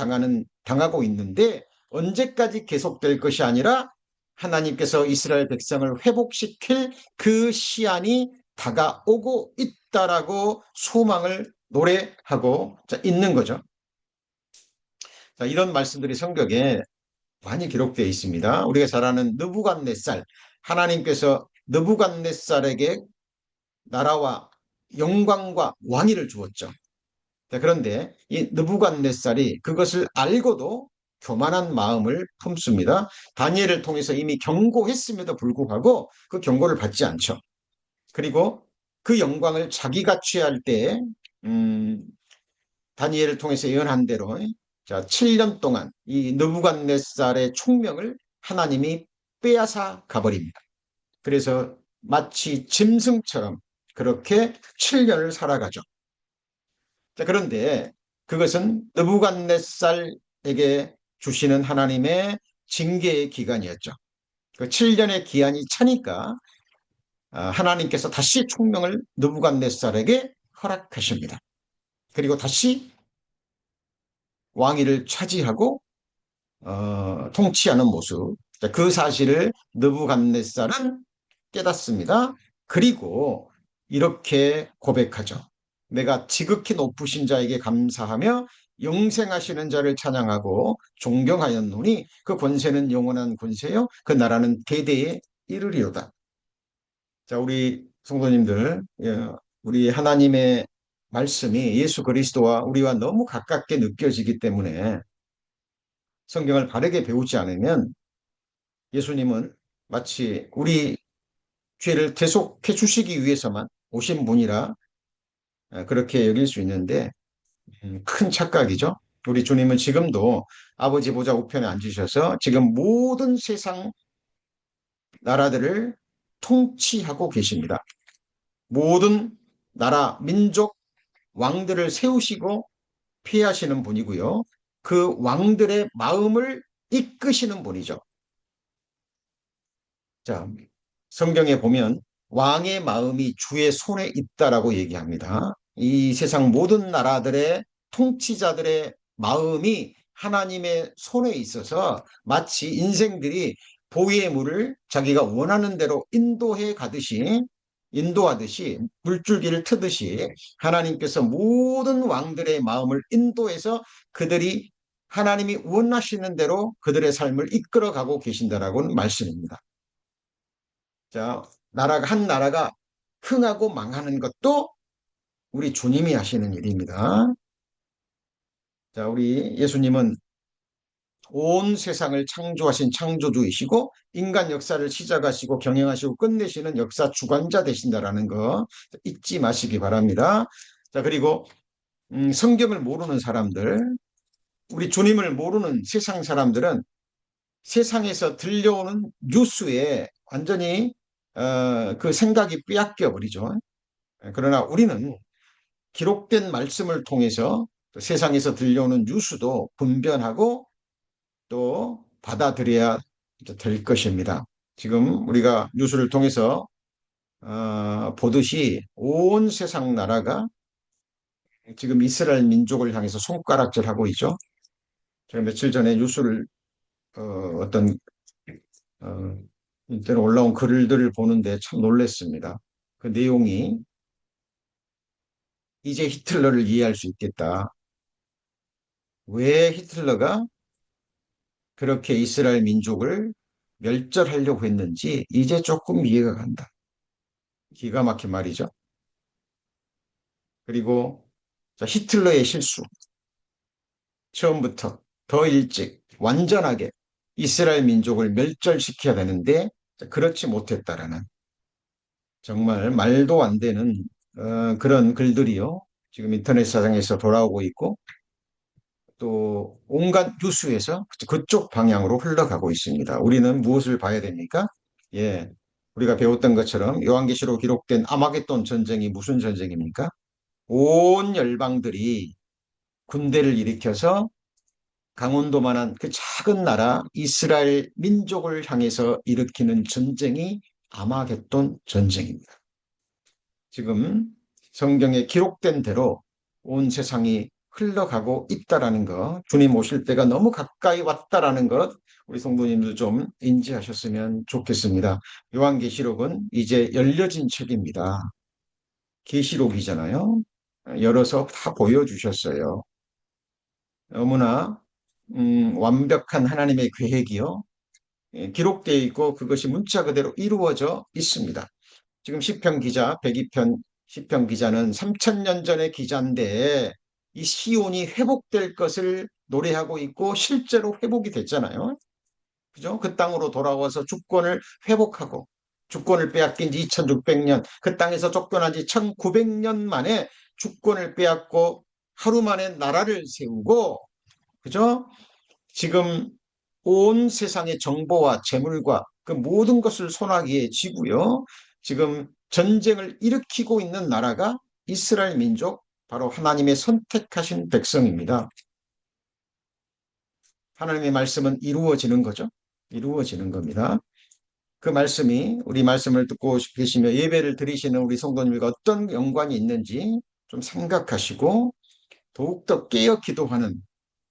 당하고 있는데 언제까지 계속될 것이 아니라 하나님께서 이스라엘 백성을 회복시킬 그 시한이 다가오고 있다라고 소망을 노래하고 있는 거죠. 자, 이런 말씀들이 성경에 많이 기록되어 있습니다. 우리가 잘 아는 느부갓네살, 하나님께서 느부갓네살에게 나라와 영광과 왕위를 주었죠. 그런데 이 느부갓네살이 그것을 알고도 교만한 마음을 품습니다. 다니엘을 통해서 이미 경고했음에도 불구하고 그 경고를 받지 않죠. 그리고 그 영광을 자기가 취할 때 다니엘을 통해서 예언한 대로 자, 7년 동안 이 느부갓네살의 총명을 하나님이 빼앗아 가버립니다. 그래서 마치 짐승처럼 그렇게 7년을 살아가죠. 자, 그런데 그것은 느부갓네살에게 주시는 하나님의 징계의 기간이었죠. 그 7년의 기한이 차니까 하나님께서 다시 총명을 느부갓네살에게 허락하십니다. 그리고 다시 왕위를 차지하고 통치하는 모습. 그 사실을 느부갓네살은 깨닫습니다. 그리고 이렇게 고백하죠. 내가 지극히 높으신 자에게 감사하며 영생하시는 자를 찬양하고 존경하였노니 그 권세는 영원한 권세요 그 나라는 대대에 이르리로다. 자, 우리 성도님들, 예, 우리 하나님의 말씀이 예수 그리스도와 우리와 너무 가깝게 느껴지기 때문에 성경을 바르게 배우지 않으면 예수님은 마치 우리 죄를 대속해 주시기 위해서만 오신 분이라 그렇게 여길 수 있는데 큰 착각이죠. 우리 주님은 지금도 아버지 보좌 우편에 앉으셔서 지금 모든 세상 나라들을 통치하고 계십니다. 모든 나라, 민족, 왕들을 세우시고 피하시는 분이고요. 그 왕들의 마음을 이끄시는 분이죠. 자, 성경에 보면 왕의 마음이 주의 손에 있다라고 얘기합니다. 이 세상 모든 나라들의 통치자들의 마음이 하나님의 손에 있어서 마치 인생들이 보리의 물을 자기가 원하는 대로 인도하듯이 물줄기를 트듯이 하나님께서 모든 왕들의 마음을 인도해서 그들이 하나님이 원하시는 대로 그들의 삶을 이끌어가고 계신다라고는 말씀입니다. 자, 한 나라가 흥하고 망하는 것도 우리 주님이 하시는 일입니다. 자, 우리 예수님은 온 세상을 창조하신 창조주이시고 인간 역사를 시작하시고 경영하시고 끝내시는 역사 주관자 되신다라는 거 잊지 마시기 바랍니다. 자, 그리고 성경을 모르는 사람들, 우리 주님을 모르는 세상 사람들은 세상에서 들려오는 뉴스에 완전히 그 생각이 빼앗겨 버리죠. 그러나 우리는 기록된 말씀을 통해서 세상에서 들려오는 뉴스도 분별하고 또 받아들여야 될 것입니다. 지금 우리가 뉴스를 통해서 보듯이 온 세상 나라가 지금 이스라엘 민족을 향해서 손가락질하고 있죠. 제가 며칠 전에 뉴스를 어떤 인터넷 올라온 글들을 보는데 참 놀랐습니다. 그 내용이 이제 히틀러를 이해할 수 있겠다. 왜 히틀러가 그렇게 이스라엘 민족을 멸절하려고 했는지 이제 조금 이해가 간다. 기가 막힌 말이죠. 그리고 자, 히틀러의 실수. 처음부터 더 일찍 완전하게 이스라엘 민족을 멸절시켜야 되는데 그렇지 못했다라는 정말 말도 안 되는 그런 글들이요. 지금 인터넷 사상에서 돌아오고 있고 또 온갖 뉴스에서 그쪽 방향으로 흘러가고 있습니다. 우리는 무엇을 봐야 됩니까? 예, 우리가 배웠던 것처럼 요한계시로 기록된 아마겟돈 전쟁이 무슨 전쟁입니까? 온 열방들이 군대를 일으켜서 강원도만한 그 작은 나라 이스라엘 민족을 향해서 일으키는 전쟁이 아마겟돈 전쟁입니다. 지금 성경에 기록된 대로 온 세상이 흘러가고 있다라는 것, 주님 오실 때가 너무 가까이 왔다라는 것, 우리 성도님들 좀 인지하셨으면 좋겠습니다. 요한계시록은 이제 열려진 책입니다. 계시록이잖아요. 열어서 다 보여주셨어요. 너무나 완벽한 하나님의 계획이요. 기록되어 있고 그것이 문자 그대로 이루어져 있습니다. 지금 시편 기자, 102편 시편 기자는 3000년 전의 기자인데 이 시온이 회복될 것을 노래하고 있고 실제로 회복이 됐잖아요. 그죠? 그 땅으로 돌아와서 주권을 회복하고 주권을 빼앗긴 지 2600년, 그 땅에서 쫓겨난 지 1900년 만에 주권을 빼앗고 하루 만에 나라를 세우고 그죠? 지금 온 세상의 정보와 재물과 그 모든 것을 손아귀에 쥐고요. 지금 전쟁을 일으키고 있는 나라가 이스라엘 민족, 바로 하나님의 선택하신 백성입니다. 하나님의 말씀은 이루어지는 거죠. 이루어지는 겁니다. 그 말씀이 우리 말씀을 듣고 계시며 예배를 드리시는 우리 성도님과 어떤 연관이 있는지 좀 생각하시고 더욱더 깨어 기도하는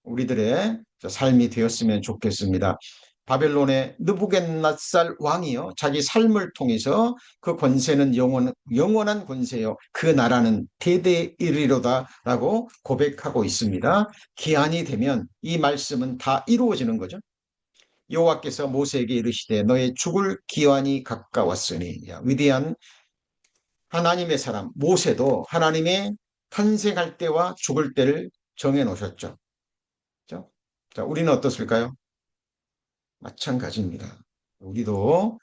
우리들의 삶이 되었으면 좋겠습니다. 바벨론의 느부갓네살 왕이요. 자기 삶을 통해서 그 권세는 영원한 권세요. 그 나라는 대대이리로다라고 고백하고 있습니다. 기한이 되면 이 말씀은 다 이루어지는 거죠. 여호와께서 모세에게 이르시되 너의 죽을 기한이 가까웠으니 위대한 하나님의 사람 모세도 하나님의 탄생할 때와 죽을 때를 정해 놓으셨죠. 그렇죠? 자, 우리는 어떻습니까요? 마찬가지입니다. 우리도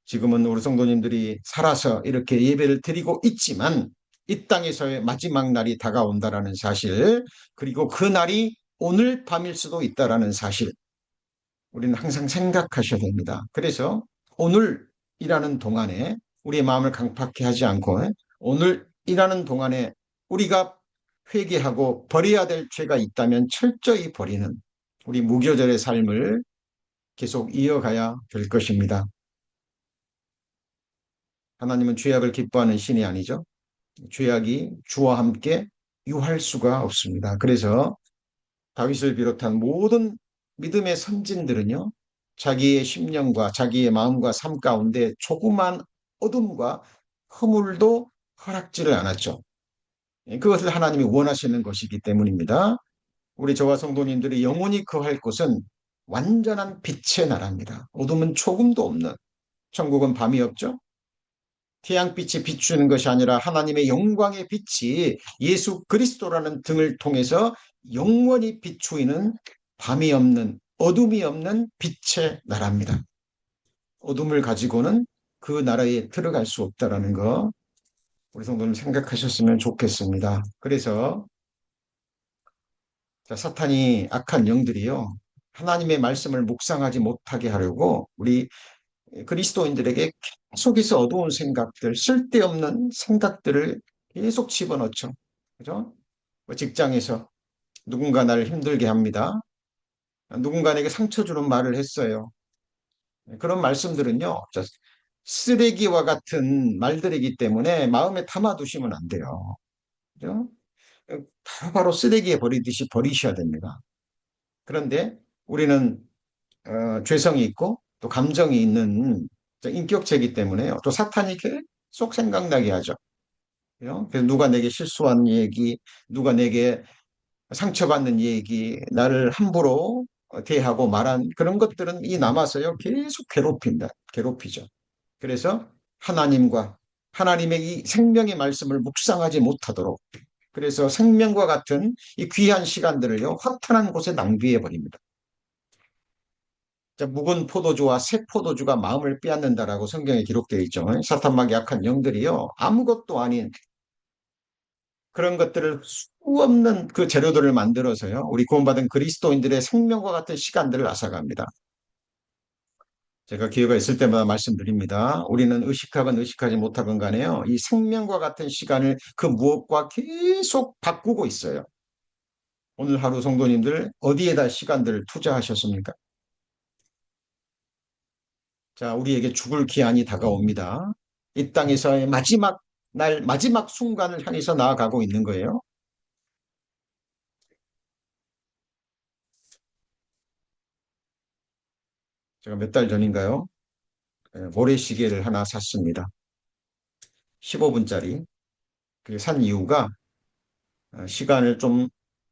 지금은 우리 성도님들이 살아서 이렇게 예배를 드리고 있지만 이 땅에서의 마지막 날이 다가온다라는 사실, 그리고 그 날이 오늘 밤일 수도 있다라는 사실, 우리는 항상 생각하셔야 됩니다. 그래서 오늘이라는 동안에 우리의 마음을 강팍해 하지 않고 오늘이라는 동안에 우리가 회개하고 버려야 될 죄가 있다면 철저히 버리는 우리 무교절의 삶을 계속 이어가야 될 것입니다. 하나님은 죄악을 기뻐하는 신이 아니죠. 죄악이 주와 함께 유할 수가 없습니다. 그래서 다윗을 비롯한 모든 믿음의 선진들은요, 자기의 심령과 자기의 마음과 삶 가운데 조그만 어둠과 허물도 허락지를 않았죠. 그것을 하나님이 원하시는 것이기 때문입니다. 우리 저와 성도님들이 영원히 거할 곳은 완전한 빛의 나라입니다. 어둠은 조금도 없는, 천국은 밤이 없죠. 태양빛이 비추는 것이 아니라 하나님의 영광의 빛이 예수 그리스도라는 등을 통해서 영원히 비추이는 밤이 없는, 어둠이 없는 빛의 나라입니다. 어둠을 가지고는 그 나라에 들어갈 수 없다라는 거 우리 성도님 생각하셨으면 좋겠습니다. 그래서 사탄이 악한 영들이요, 하나님의 말씀을 묵상하지 못하게 하려고 우리 그리스도인들에게 계속해서 어두운 생각들, 쓸데없는 생각들을 계속 집어넣죠. 그죠? 뭐 직장에서 누군가 나를 힘들게 합니다. 누군가 내게 상처 주는 말을 했어요. 그런 말씀들은요, 쓰레기와 같은 말들이기 때문에 마음에 담아두시면 안 돼요. 그죠? 바로 쓰레기에 버리듯이 버리셔야 됩니다. 그런데 우리는 죄성이 있고 또 감정이 있는 인격체이기 때문에 또 사탄이 계속 생각나게 하죠. 그래서 누가 내게 실수한 얘기, 누가 내게 상처받는 얘기, 나를 함부로 대하고 말한 그런 것들은 이 남아서요 계속 괴롭힌다, 괴롭히죠. 그래서 하나님과 하나님의 이 생명의 말씀을 묵상하지 못하도록, 그래서 생명과 같은 이 귀한 시간들을요 허탄한 곳에 낭비해 버립니다. 묵은 포도주와 새 포도주가 마음을 빼앗는다라고 성경에 기록되어 있죠. 사탄막이 약한 영들이요, 아무것도 아닌 그런 것들을 수 없는 그 재료들을 만들어서요, 우리 구원받은 그리스도인들의 생명과 같은 시간들을 앗아갑니다. 제가 기회가 있을 때마다 말씀드립니다. 우리는 의식하건 의식하지 못하건 간에요, 이 생명과 같은 시간을 그 무엇과 계속 바꾸고 있어요. 오늘 하루 성도님들 어디에다 시간들을 투자하셨습니까? 자, 우리에게 죽을 기한이 다가옵니다. 이 땅에서의 마지막 날, 마지막 순간을 향해서 나아가고 있는 거예요. 제가 몇 달 전인가요? 모래시계를 하나 샀습니다. 15분짜리. 그 산 이유가 시간을 좀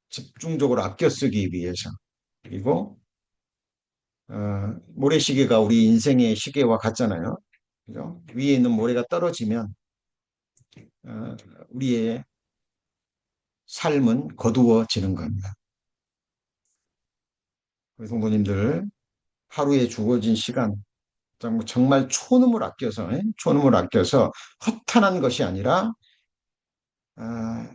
집중적으로 아껴 쓰기 위해서. 그리고 모래시계가 우리 인생의 시계와 같잖아요. 그죠? 위에 있는 모래가 떨어지면 어, 우리의 삶은 거두어지는 겁니다. 우리 성도님들, 하루에 주어진 시간 정말 초능을 아껴서 허탄한 것이 아니라 아,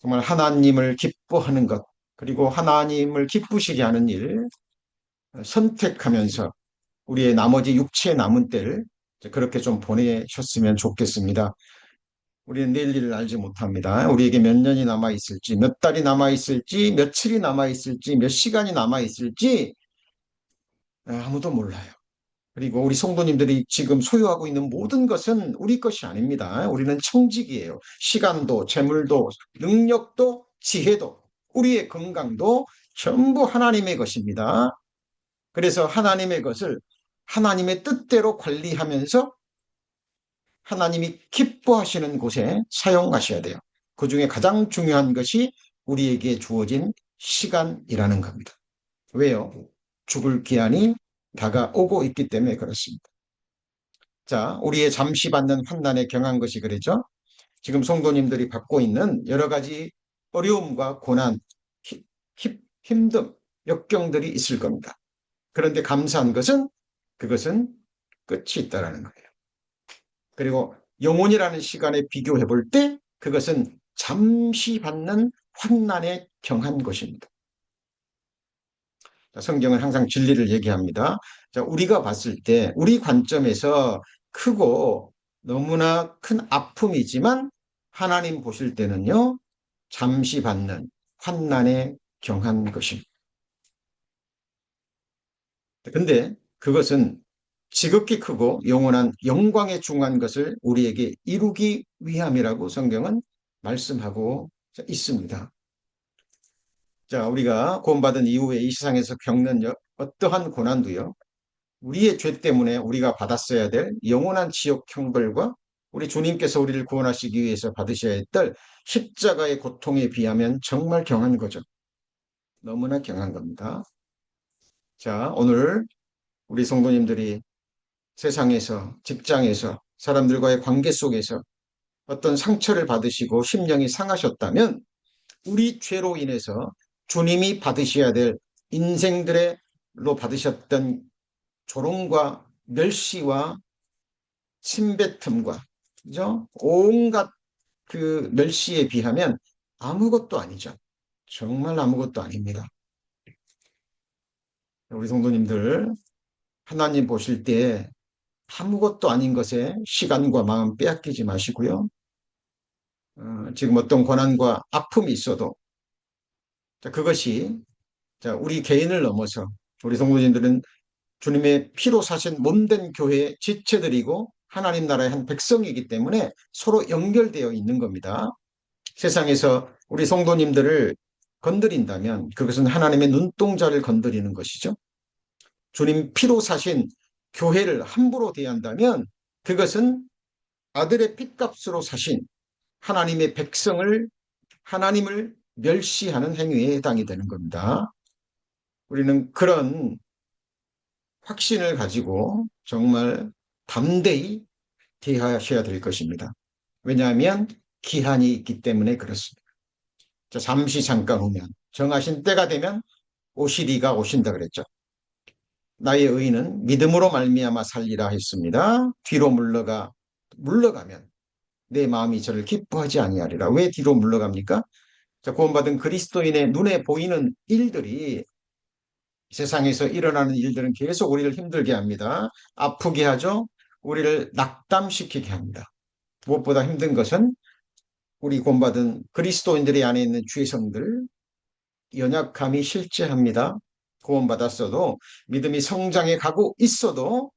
정말 하나님을 기뻐하는 것, 그리고 하나님을 기쁘시게 하는 일 선택하면서 우리의 나머지 육체의 남은 때를 그렇게 좀 보내셨으면 좋겠습니다. 우리는 내일 일을 알지 못합니다. 우리에게 몇 년이 남아 있을지, 몇 달이 남아 있을지, 며칠이 남아 있을지, 몇 시간이 남아 있을지 아무도 몰라요. 그리고 우리 성도님들이 지금 소유하고 있는 모든 것은 우리 것이 아닙니다. 우리는 청직이에요. 시간도, 재물도, 능력도, 지혜도, 우리의 건강도 전부 하나님의 것입니다. 그래서 하나님의 것을 하나님의 뜻대로 관리하면서 하나님이 기뻐하시는 곳에 사용하셔야 돼요. 그 중에 가장 중요한 것이 우리에게 주어진 시간이라는 겁니다. 왜요? 죽을 기한이 다가오고 있기 때문에 그렇습니다. 자, 우리의 잠시 받는 환난에 경한 것이 그러죠. 지금 성도님들이 받고 있는 여러 가지 어려움과 고난, 힘듦, 역경들이 있을 겁니다. 그런데 감사한 것은 그것은 끝이 있다라는 거예요. 그리고 영혼이라는 시간에 비교해 볼 때 그것은 잠시 받는 환난에 경한 것입니다. 성경은 항상 진리를 얘기합니다. 자, 우리가 봤을 때 우리 관점에서 크고 너무나 큰 아픔이지만 하나님 보실 때는요, 잠시 받는 환난에 경한 것입니다. 근데 그것은 지극히 크고 영원한 영광에 중한 것을 우리에게 이루기 위함이라고 성경은 말씀하고 있습니다. 자, 우리가 구원받은 이후에 이 세상에서 겪는 어떠한 고난도요, 우리의 죄 때문에 우리가 받았어야 될 영원한 지옥 형벌과 우리 주님께서 우리를 구원하시기 위해서 받으셔야 할 십자가의 고통에 비하면 정말 경한 거죠. 너무나 경한 겁니다. 자, 오늘 우리 성도님들이 세상에서, 직장에서, 사람들과의 관계 속에서 어떤 상처를 받으시고 심령이 상하셨다면 우리 죄로 인해서 주님이 받으셔야 될 인생들로 받으셨던 조롱과 멸시와 침뱉음과, 그죠? 온갖 그 멸시에 비하면 아무것도 아니죠. 정말 아무것도 아닙니다. 우리 성도님들, 하나님 보실 때 아무것도 아닌 것에 시간과 마음 빼앗기지 마시고요. 지금 어떤 고난과 아픔이 있어도 그것이 우리 개인을 넘어서 우리 성도님들은 주님의 피로 사신 몸된 교회의 지체들이고 하나님 나라의 한 백성이기 때문에 서로 연결되어 있는 겁니다. 세상에서 우리 성도님들을 건드린다면 그것은 하나님의 눈동자를 건드리는 것이죠. 주님 피로 사신 교회를 함부로 대한다면 그것은 아들의 핏값으로 사신 하나님의 백성을, 하나님을 멸시하는 행위에 해당이 되는 겁니다. 우리는 그런 확신을 가지고 정말 담대히 대하셔야 될 것입니다. 왜냐하면 기한이 있기 때문에 그렇습니다. 잠시 잠깐 오면 정하신 때가 되면 오시리가 오신다 그랬죠. 나의 의인은 믿음으로 말미암아 살리라 했습니다. 뒤로 물러가면 내 마음이 저를 기뻐하지 아니하리라. 왜 뒤로 물러갑니까? 구원받은 그리스도인의 눈에 보이는 일들이, 세상에서 일어나는 일들은 계속 우리를 힘들게 합니다. 아프게 하죠. 우리를 낙담시키게 합니다. 무엇보다 힘든 것은 우리 구원받은 그리스도인들의 안에 있는 죄성들, 연약함이 실제합니다. 구원받았어도 믿음이 성장해 가고 있어도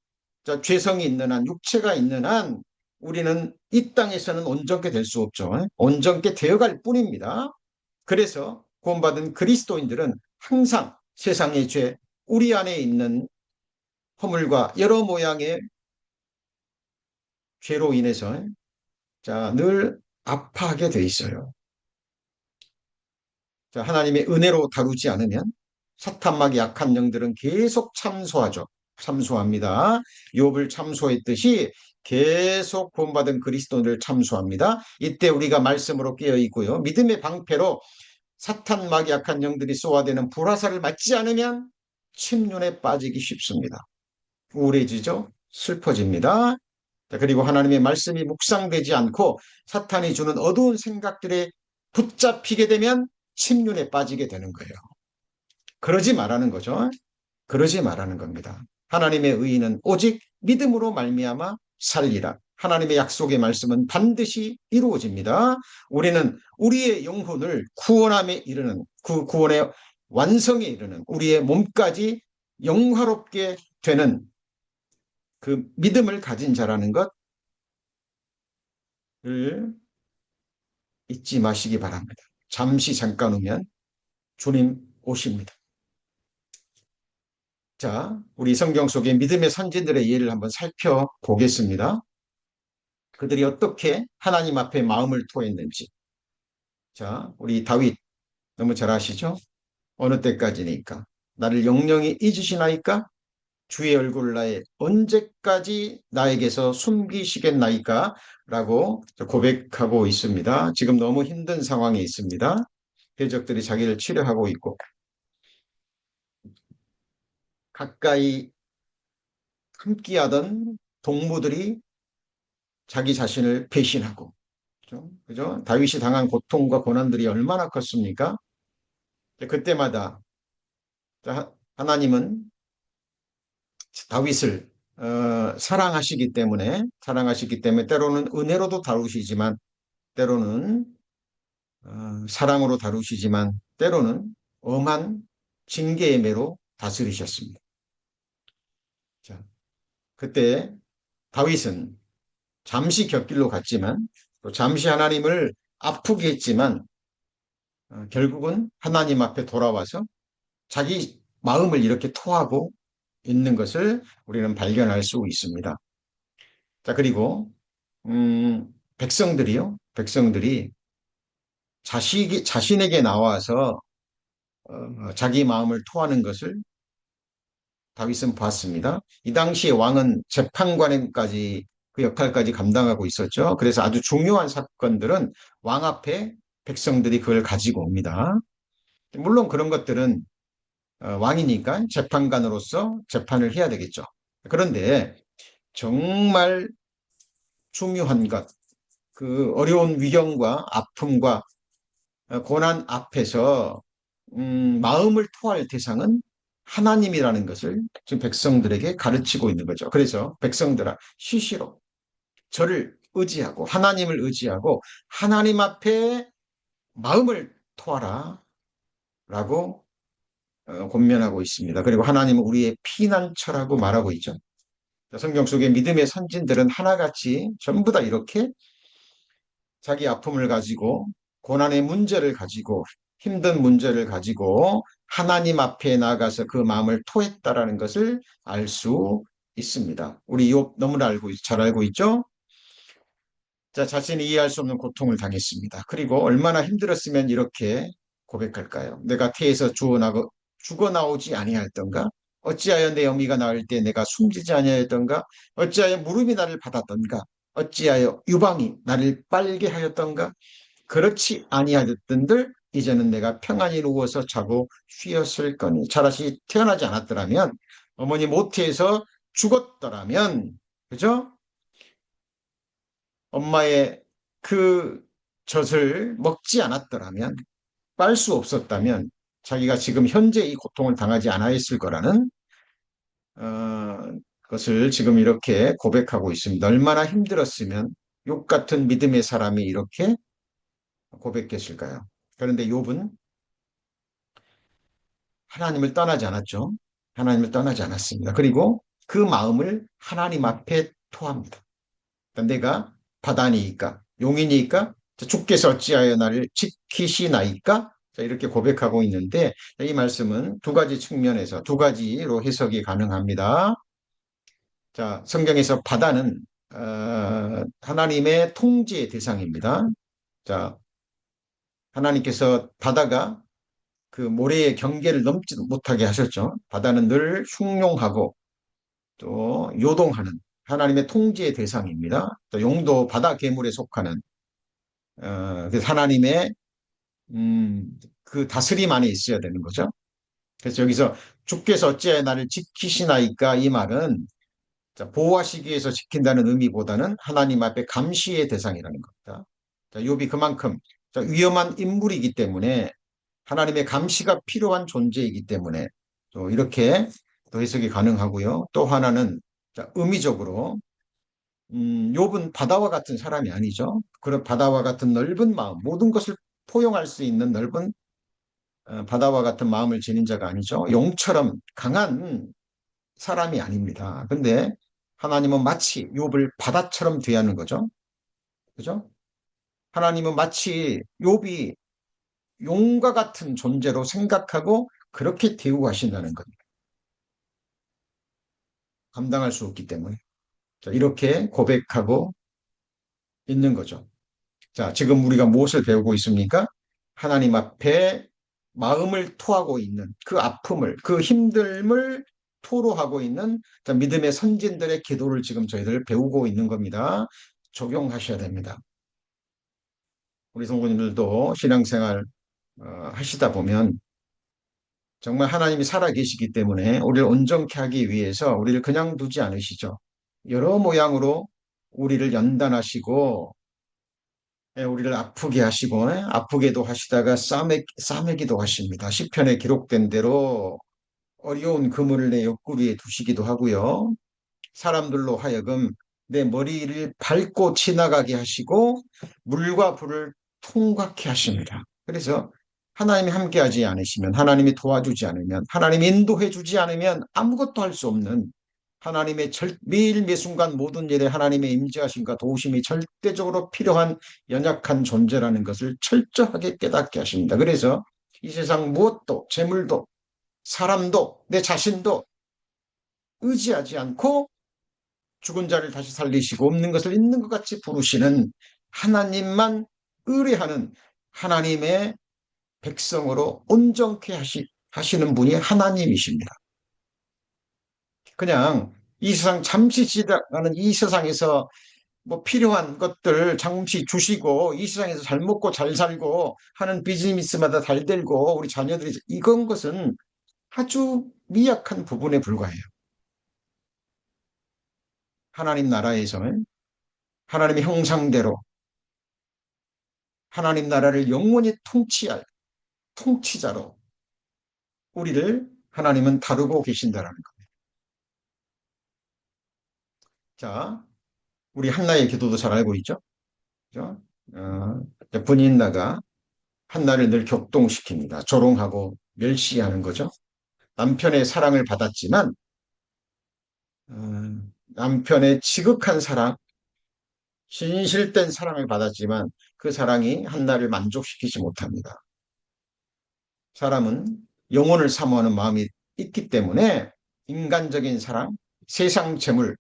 죄성이 있는 한, 육체가 있는 한 우리는 이 땅에서는 온전케 될 수 없죠. 온전케 되어갈 뿐입니다. 그래서 구원받은 그리스도인들은 항상 세상의 죄, 우리 안에 있는 허물과 여러 모양의 죄로 인해서 늘 아파하게 돼 있어요. 하나님의 은혜로 다루지 않으면 사탄막이 약한 영들은 계속 참소합니다. 욥을 참소했듯이 계속 구원받은 그리스도인을 참소합니다. 이때 우리가 말씀으로 깨어 있고요. 믿음의 방패로 사탄막이 약한 영들이 쏘아대는 불화살을 맞지 않으면 침륜에 빠지기 쉽습니다. 우울해지죠? 슬퍼집니다. 그리고 하나님의 말씀이 묵상되지 않고 사탄이 주는 어두운 생각들에 붙잡히게 되면 침륜에 빠지게 되는 거예요. 그러지 말라는 거죠. 그러지 말라는 겁니다. 하나님의 의의는 오직 믿음으로 말미암아 살리라. 하나님의 약속의 말씀은 반드시 이루어집니다. 우리는 우리의 영혼을 구원함에 이르는, 그 구원의 완성에 이르는, 우리의 몸까지 영화롭게 되는 그 믿음을 가진 자라는 것을 잊지 마시기 바랍니다. 잠시 잠깐 오면 주님 오십니다. 자, 우리 성경 속의 믿음의 선진들의 예를 한번 살펴보겠습니다. 그들이 어떻게 하나님 앞에 마음을 토했는지. 자, 우리 다윗 너무 잘 아시죠? 어느 때까지니까. 나를 영영히 잊으시나이까? 주의 얼굴을 나의 언제까지 나에게서 숨기시겠나이까? 라고 고백하고 있습니다. 지금 너무 힘든 상황에 있습니다. 해적들이 자기를 치려하고 있고 가까이 함께하던 동무들이 자기 자신을 배신하고 그죠? 다윗이 당한 고통과 고난들이 얼마나 컸습니까? 그때마다 하나님은 다윗을 사랑하시기 때문에 때로는 은혜로도 다루시지만 때로는 사랑으로 다루시지만 때로는 엄한 징계의 매로 다스리셨습니다. 자, 그때 다윗은 잠시 곁길로 갔지만 또 잠시 하나님을 아프게 했지만 결국은 하나님 앞에 돌아와서 자기 마음을 이렇게 토하고 있는 것을 우리는 발견할 수 있습니다. 자, 그리고 백성들이 자신에게 나와서 자기 마음을 토하는 것을 다윗은 봤습니다. 이 당시에 왕은 재판관까지 그 역할까지 감당하고 있었죠. 그래서 아주 중요한 사건들은 왕 앞에 백성들이 그걸 가지고 옵니다. 물론 그런 것들은 왕이니까 재판관으로서 재판을 해야 되겠죠. 그런데 정말 중요한 것, 그 어려운 위경과 아픔과 고난 앞에서 마음을 토할 대상은 하나님이라는 것을 지금 백성들에게 가르치고 있는 거죠. 그래서 백성들아 시시로 저를 의지하고 하나님을 의지하고 하나님 앞에 마음을 토하라 라고 권면하고 있습니다. 그리고 하나님은 우리의 피난처라고 말하고 있죠. 성경 속의 믿음의 선진들은 하나같이 전부 다 이렇게 자기 아픔을 가지고 고난의 문제를 가지고 힘든 문제를 가지고 하나님 앞에 나가서 그 마음을 토했다라는 것을 알 수 있습니다. 우리 욥 너무나 잘 알고 있죠? 자, 자신이 이해할 수 없는 고통을 당했습니다. 그리고 얼마나 힘들었으면 이렇게 고백할까요? 내가 태에서 죽어 나오지 아니하였던가? 어찌하여 내 어미가 나을 때 내가 숨지지 아니하였던가? 어찌하여 무릎이 나를 받았던가? 어찌하여 유방이 나를 빨게 하였던가? 그렇지 아니하였던들 이제는 내가 평안히 누워서 자고 쉬었을 거니 차라리 태어나지 않았더라면 어머니 모태에서 죽었더라면 그죠? 엄마의 그 젖을 먹지 않았더라면 빨 수 없었다면 자기가 지금 현재 이 고통을 당하지 않았을 거라는 것을 지금 이렇게 고백하고 있습니다. 얼마나 힘들었으면 욕 같은 믿음의 사람이 이렇게 고백했을까요? 그런데 욥은 하나님을 떠나지 않았죠. 하나님을 떠나지 않았습니다. 그리고 그 마음을 하나님 앞에 토합니다. 그러니까 내가 바다니이까 용이니까 주께서 어찌하여 나를 지키시나이까 자, 이렇게 고백하고 있는데 이 말씀은 두 가지 측면에서 두 가지로 해석이 가능합니다. 자, 성경에서 바다는 하나님의 통제의 대상입니다. 자, 하나님께서 바다가 그 모래의 경계를 넘지 못하게 하셨죠. 바다는 늘 흉용하고 또 요동하는 하나님의 통제의 대상입니다. 또 용도 바다 괴물에 속하는 그래서 하나님의 그 다스림 안에 있어야 되는 거죠. 그래서 여기서 주께서 어찌하여 나를 지키시나이까 이 말은 자, 보호하시기 위해서 지킨다는 의미보다는 하나님 앞에 감시의 대상이라는 겁니다. 자, 욥이 그만큼 자, 위험한 인물이기 때문에 하나님의 감시가 필요한 존재이기 때문에 또 이렇게 또 해석이 가능하고요. 또 하나는 자, 의미적으로 욥은 바다와 같은 사람이 아니죠. 그런 바다와 같은 넓은 마음, 모든 것을 포용할 수 있는 넓은 바다와 같은 마음을 지닌 자가 아니죠. 용처럼 강한 사람이 아닙니다. 근데 하나님은 마치 욥을 바다처럼 대하는 거죠. 그죠? 하나님은 마치 욥이 용과 같은 존재로 생각하고 그렇게 대우하신다는 겁니다. 감당할 수 없기 때문에. 자, 이렇게 고백하고 있는 거죠. 자, 지금 우리가 무엇을 배우고 있습니까? 하나님 앞에 마음을 토하고 있는 그 아픔을, 그 힘듦을 토로하고 있는 자, 믿음의 선진들의 기도를 지금 저희들 배우고 있는 겁니다. 적용하셔야 됩니다. 우리 성도님들도 신앙생활 하시다 보면 정말 하나님이 살아계시기 때문에 우리를 온전케 하기 위해서 우리를 그냥 두지 않으시죠. 여러 모양으로 우리를 연단하시고 우리를 아프게 하시고 아프게도 하시다가 싸매기도 하십니다. 시편에 기록된 대로 어려운 그물을 내 옆구리에 두시기도 하고요. 사람들로 하여금 내 머리를 밟고 지나가게 하시고 물과 불을 통과케 하십니다. 그래서 하나님이 함께하지 않으시면, 하나님이 도와주지 않으면, 하나님이 인도해 주지 않으면 아무것도 할 수 없는 하나님의 매일 매순간 모든 일에 하나님의 임재하심과 도우심이 절대적으로 필요한 연약한 존재라는 것을 철저하게 깨닫게 하십니다. 그래서 이 세상 무엇도, 재물도, 사람도, 내 자신도 의지하지 않고 죽은 자를 다시 살리시고 없는 것을 있는 것 같이 부르시는 하나님만 의뢰하는 하나님의 백성으로 온전케 하시는 분이 하나님이십니다. 그냥 이 세상 잠시 지나가는 이 세상에서 뭐 필요한 것들 잠시 주시고 이 세상에서 잘 먹고 잘 살고 하는 비즈니스마다 잘 되고 우리 자녀들이 이건 것은 아주 미약한 부분에 불과해요. 하나님 나라에서는 하나님의 형상대로 하나님 나라를 영원히 통치할 통치자로 우리를 하나님은 다루고 계신다라는 겁니다. 자, 우리 한나의 기도도 잘 알고 있죠? 그죠? 분인나가 한나를 늘 격동시킵니다. 조롱하고 멸시하는 거죠. 남편의 사랑을 받았지만 남편의 지극한 사랑, 진실된 사랑을 받았지만 그 사랑이 한나를 만족시키지 못합니다. 사람은 영혼을 사모하는 마음이 있기 때문에 인간적인 사랑, 세상 재물,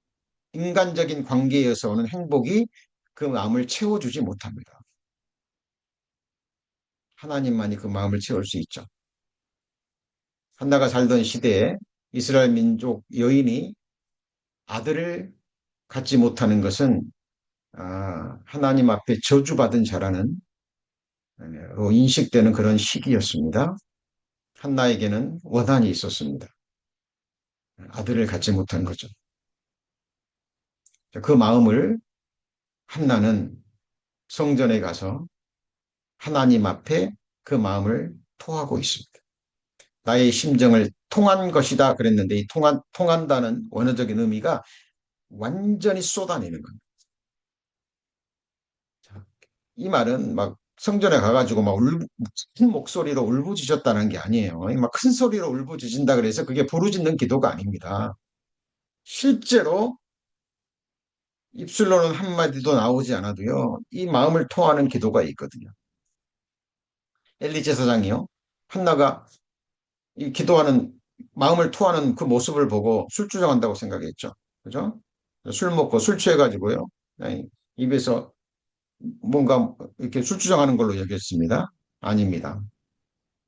인간적인 관계에서 오는 행복이 그 마음을 채워주지 못합니다. 하나님만이 그 마음을 채울 수 있죠. 한나가 살던 시대에 이스라엘 민족 여인이 아들을 갖지 못하는 것은 하나님 앞에 저주받은 자라는 로 인식되는 그런 시기였습니다. 한나에게는 원한이 있었습니다. 아들을 갖지 못한 거죠. 그 마음을 한나는 성전에 가서 하나님 앞에 그 마음을 토하고 있습니다. 나의 심정을 통한 것이다 그랬는데 이 통한다는 원어적인 의미가 완전히 쏟아내는 겁니다. 이 말은 막 성전에 가가지고 막 큰 목소리로 울부짖었다는 게 아니에요. 막 큰 소리로 울부짖는다 그래서 그게 부르짖는 기도가 아닙니다. 실제로 입술로는 한마디도 나오지 않아도요, 이 마음을 토하는 기도가 있거든요. 엘리 제사장이요. 한나가 이 기도하는, 마음을 토하는 그 모습을 보고 술주정한다고 생각했죠. 그죠? 술 먹고 술 취해가지고요. 입에서 뭔가 이렇게 술주정하는 걸로 여겼습니다. 아닙니다.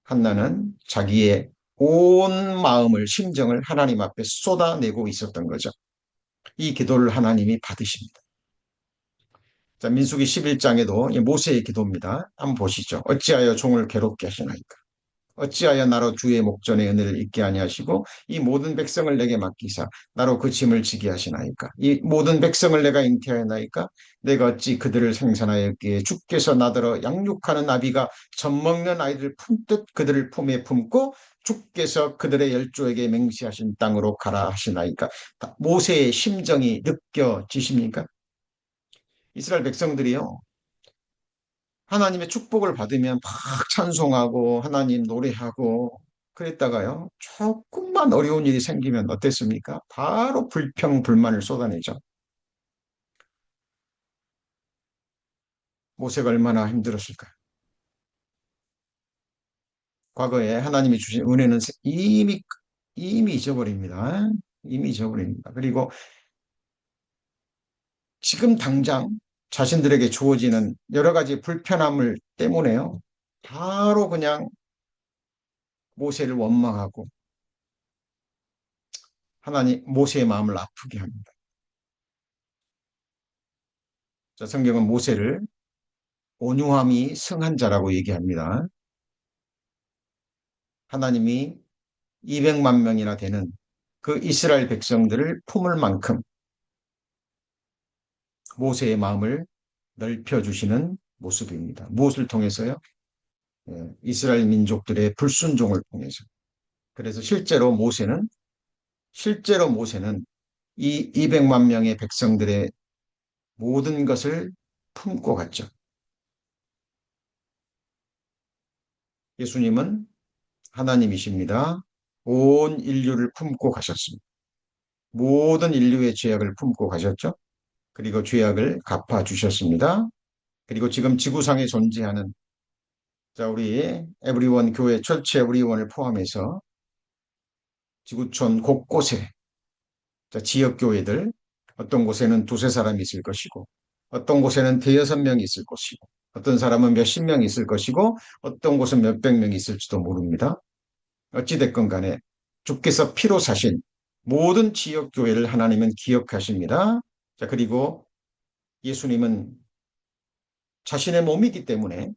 한나는 자기의 온 마음을, 심정을 하나님 앞에 쏟아내고 있었던 거죠. 이 기도를 하나님이 받으십니다. 자, 민수기 11장에도 모세의 기도입니다. 한번 보시죠. 어찌하여 종을 괴롭게 하시나이까? 어찌하여 나로 주의 목전에 은혜를 잊게 아니하시고 이 모든 백성을 내게 맡기사 나로 그 짐을 지게 하시나이까? 이 모든 백성을 내가 잉태하였나이까? 내가 어찌 그들을 생산하였기에 주께서 나더러 양육하는 아비가 젖먹는 아이들 품듯 그들을 품에 품고 주께서 그들의 열조에게 맹세하신 땅으로 가라 하시나이까? 모세의 심정이 느껴지십니까? 이스라엘 백성들이요. 하나님의 축복을 받으면 막 찬송하고 하나님 노래하고 그랬다가요. 조금만 어려운 일이 생기면 어땠습니까? 바로 불평, 불만을 쏟아내죠. 모세가 얼마나 힘들었을까요? 과거에 하나님이 주신 은혜는 이미 잊어버립니다. 이미 잊어버립니다. 그리고 지금 당장 자신들에게 주어지는 여러 가지 불편함을 때문에요. 바로 그냥 모세를 원망하고 하나님 모세의 마음을 아프게 합니다. 자, 성경은 모세를 온유함이 승한 자라고 얘기합니다. 하나님이 200만 명이나 되는 그 이스라엘 백성들을 품을 만큼 모세의 마음을 넓혀주시는 모습입니다. 무엇을 통해서요? 이스라엘 민족들의 불순종을 통해서. 그래서 실제로 모세는 이 200만 명의 백성들의 모든 것을 품고 갔죠. 예수님은 하나님이십니다. 온 인류를 품고 가셨습니다. 모든 인류의 죄악을 품고 가셨죠. 그리고 죄악을 갚아주셨습니다. 그리고 지금 지구상에 존재하는 자 우리 에브리원 교회 철치 에브리원을 포함해서 지구촌 곳곳에 자, 지역 교회들 어떤 곳에는 두세 사람이 있을 것이고 어떤 곳에는 대여섯 명이 있을 것이고 어떤 사람은 몇십 명이 있을 것이고 어떤 곳은 몇백 명이 있을지도 모릅니다. 어찌됐건 간에 주께서 피로 사신 모든 지역 교회를 하나님은 기억하십니다. 자, 그리고 예수님은 자신의 몸이기 때문에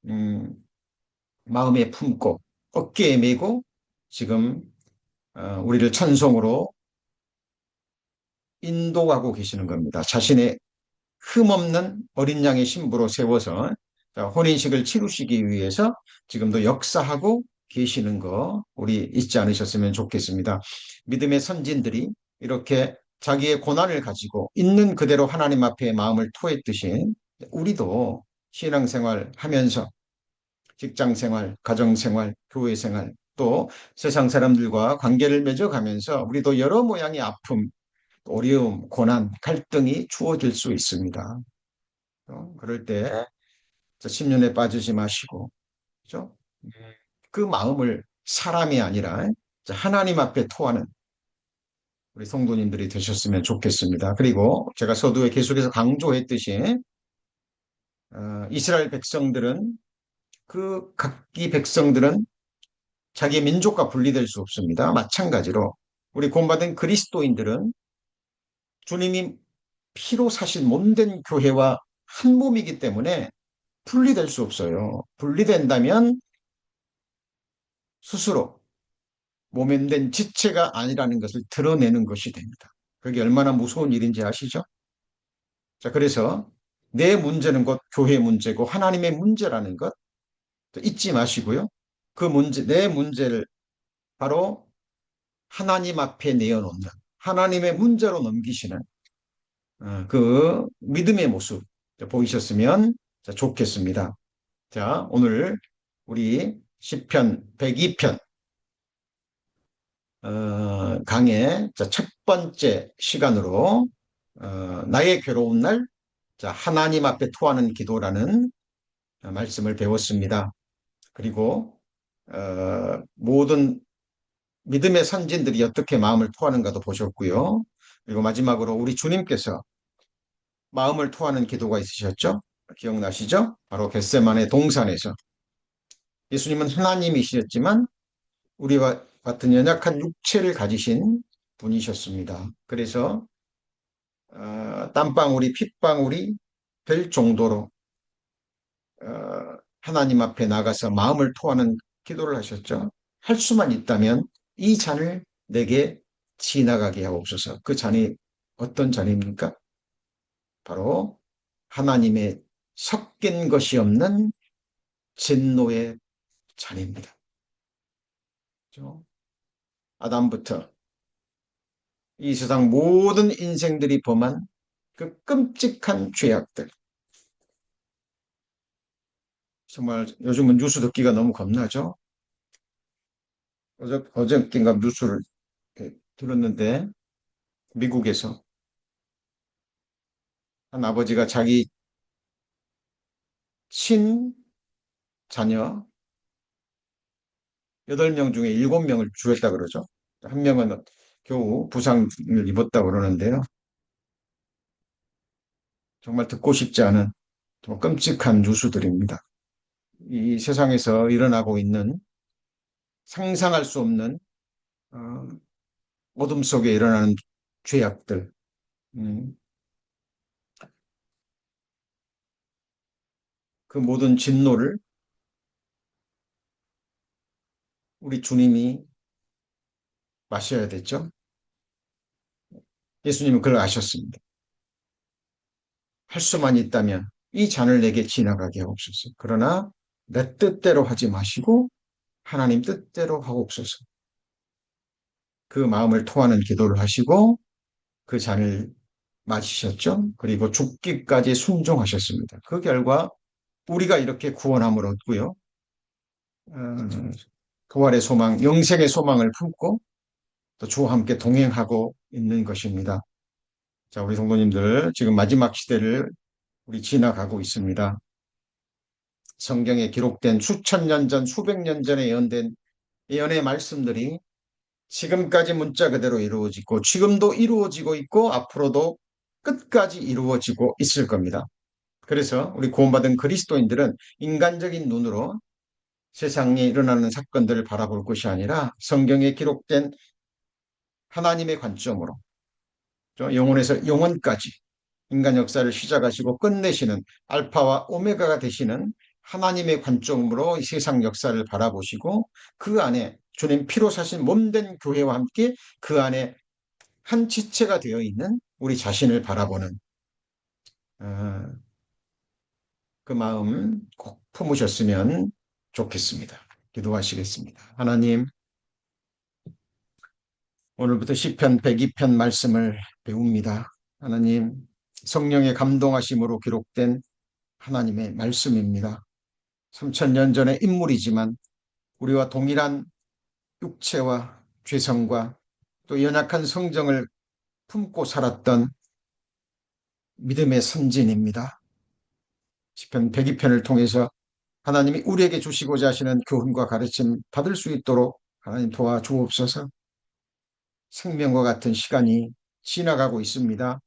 음, 마음에 품고 어깨에 메고 지금 우리를 찬송으로 인도하고 계시는 겁니다. 자신의 흠없는 어린 양의 신부로 세워서 혼인식을 치르시기 위해서 지금도 역사하고 계시는 거 우리 잊지 않으셨으면 좋겠습니다. 믿음의 선진들이 이렇게 자기의 고난을 가지고 있는 그대로 하나님 앞에 마음을 토했듯이 우리도 신앙생활 하면서 직장생활, 가정생활, 교회생활 또 세상 사람들과 관계를 맺어가면서 우리도 여러 모양의 아픔, 어려움, 고난, 갈등이 주어질 수 있습니다. 그럴 때 심륜에 빠지지 마시고 그죠? 그 마음을 사람이 아니라 하나님 앞에 토하는 우리 성도님들이 되셨으면 좋겠습니다. 그리고 제가 서두에 계속해서 강조했듯이 이스라엘 백성들은 그 각기 백성들은 자기 민족과 분리될 수 없습니다. 마찬가지로 우리 구원받은 그리스도인들은 주님이 피로 사신 몸된 교회와 한 몸이기 때문에 분리될 수 없어요. 분리된다면 스스로 모면된 지체가 아니라는 것을 드러내는 것이 됩니다. 그게 얼마나 무서운 일인지 아시죠? 자, 그래서 내 문제는 곧 교회 문제고 하나님의 문제라는 것 잊지 마시고요. 그 문제, 내 문제를 바로 하나님 앞에 내어놓는 하나님의 문제로 넘기시는 그 믿음의 모습 보이셨으면 좋겠습니다. 자, 오늘 우리 시편 102편 강의 첫 번째 시간으로 나의 괴로운 날 하나님 앞에 토하는 기도라는 말씀을 배웠습니다. 그리고 모든 믿음의 선진들이 어떻게 마음을 토하는가도 보셨고요. 그리고 마지막으로 우리 주님께서 마음을 토하는 기도가 있으셨죠? 기억나시죠? 바로 겟세마네 동산에서 예수님은 하나님이셨지만 우리와 같은 연약한 육체를 가지신 분이셨습니다. 그래서 땀방울이 핏방울이 될 정도로 하나님 앞에 나가서 마음을 토하는 기도를 하셨죠. 할 수만 있다면 이 잔을 내게 지나가게 하옵소서. 그 잔이 어떤 잔입니까? 바로 하나님의 섞인 것이 없는 진노의 잔입니다. 그렇죠? 아담부터 이 세상 모든 인생들이 범한 그 끔찍한 죄악들. 정말 요즘은 뉴스 듣기가 너무 겁나죠? 어저께인가 뉴스를 들었는데 미국에서 한 아버지가 자기 친자녀 8명 중에 7명을 죽였다 그러죠. 한 명은 겨우 부상을 입었다고 그러는데요. 정말 듣고 싶지 않은 좀 끔찍한 뉴스들입니다. 이 세상에서 일어나고 있는 상상할 수 없는 어, 어둠 속에 일어나는 죄악들, 음, 그 모든 진노를 우리 주님이 마셔야 됐죠. 예수님은 그걸 아셨습니다. 할 수만 있다면 이 잔을 내게 지나가게 하옵소서. 그러나 내 뜻대로 하지 마시고 하나님 뜻대로 하옵소서. 그 마음을 토하는 기도를 하시고 그 잔을 마시셨죠. 그리고 죽기까지 순종하셨습니다. 그 결과 우리가 이렇게 구원함을 얻고요. 부활의 소망, 영생의 소망을 품고 또 주와 함께 동행하고 있는 것입니다. 자, 우리 성도님들 지금 마지막 시대를 우리 지나가고 있습니다. 성경에 기록된 수천 년 전, 수백 년 전에 예언된 예언의 말씀들이 지금까지 문자 그대로 이루어지고 지금도 이루어지고 있고 앞으로도 끝까지 이루어지고 있을 겁니다. 그래서 우리 구원받은 그리스도인들은 인간적인 눈으로 세상에 일어나는 사건들을 바라볼 것이 아니라 성경에 기록된 하나님의 관점으로 영혼에서 영혼까지 인간 역사를 시작하시고 끝내시는 알파와 오메가가 되시는 하나님의 관점으로 이 세상 역사를 바라보시고 그 안에 주님 피로 사신 몸된 교회와 함께 그 안에 한 지체가 되어 있는 우리 자신을 바라보는 어, 그 마음 꼭 품으셨으면 좋겠습니다. 기도하시겠습니다. 하나님, 오늘부터 시편 102편 말씀을 배웁니다. 하나님, 성령의 감동하심으로 기록된 하나님의 말씀입니다. 3,000년 전의 인물이지만 우리와 동일한 육체와 죄성과 또 연약한 성정을 품고 살았던 믿음의 선진입니다. 시편 102편을 통해서 하나님이 우리에게 주시고자 하시는 교훈과 가르침 받을 수 있도록 하나님 도와주옵소서. 생명과 같은 시간이 지나가고 있습니다.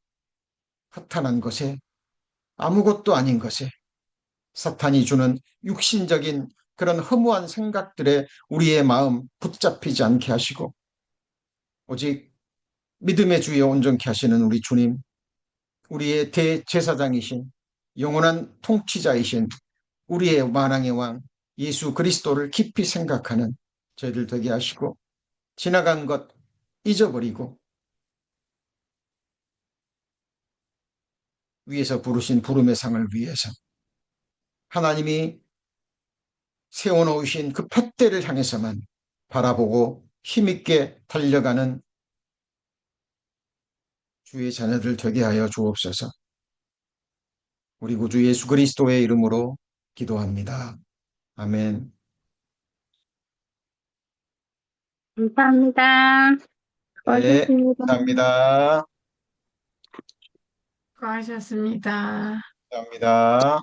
허탄한 것에 아무것도 아닌 것에 사탄이 주는 육신적인 그런 허무한 생각들에 우리의 마음 붙잡히지 않게 하시고 오직 믿음의 주에 온전케 하시는 우리 주님, 우리의 대제사장이신 영원한 통치자이신 우리의 만왕의 왕 예수 그리스도를 깊이 생각하는 저희들 되게 하시고 지나간 것 잊어버리고 위에서 부르신 부름의 상을 위해서 하나님이 세워놓으신 그 푯대를 향해서만 바라보고 힘있게 달려가는 주의 자녀들 되게 하여 주옵소서. 우리 구주 예수 그리스도의 이름으로 기도합니다. 아멘. 감사합니다. 네, 수고하셨습니다. 감사합니다. 수고하셨습니다. 감사합니다.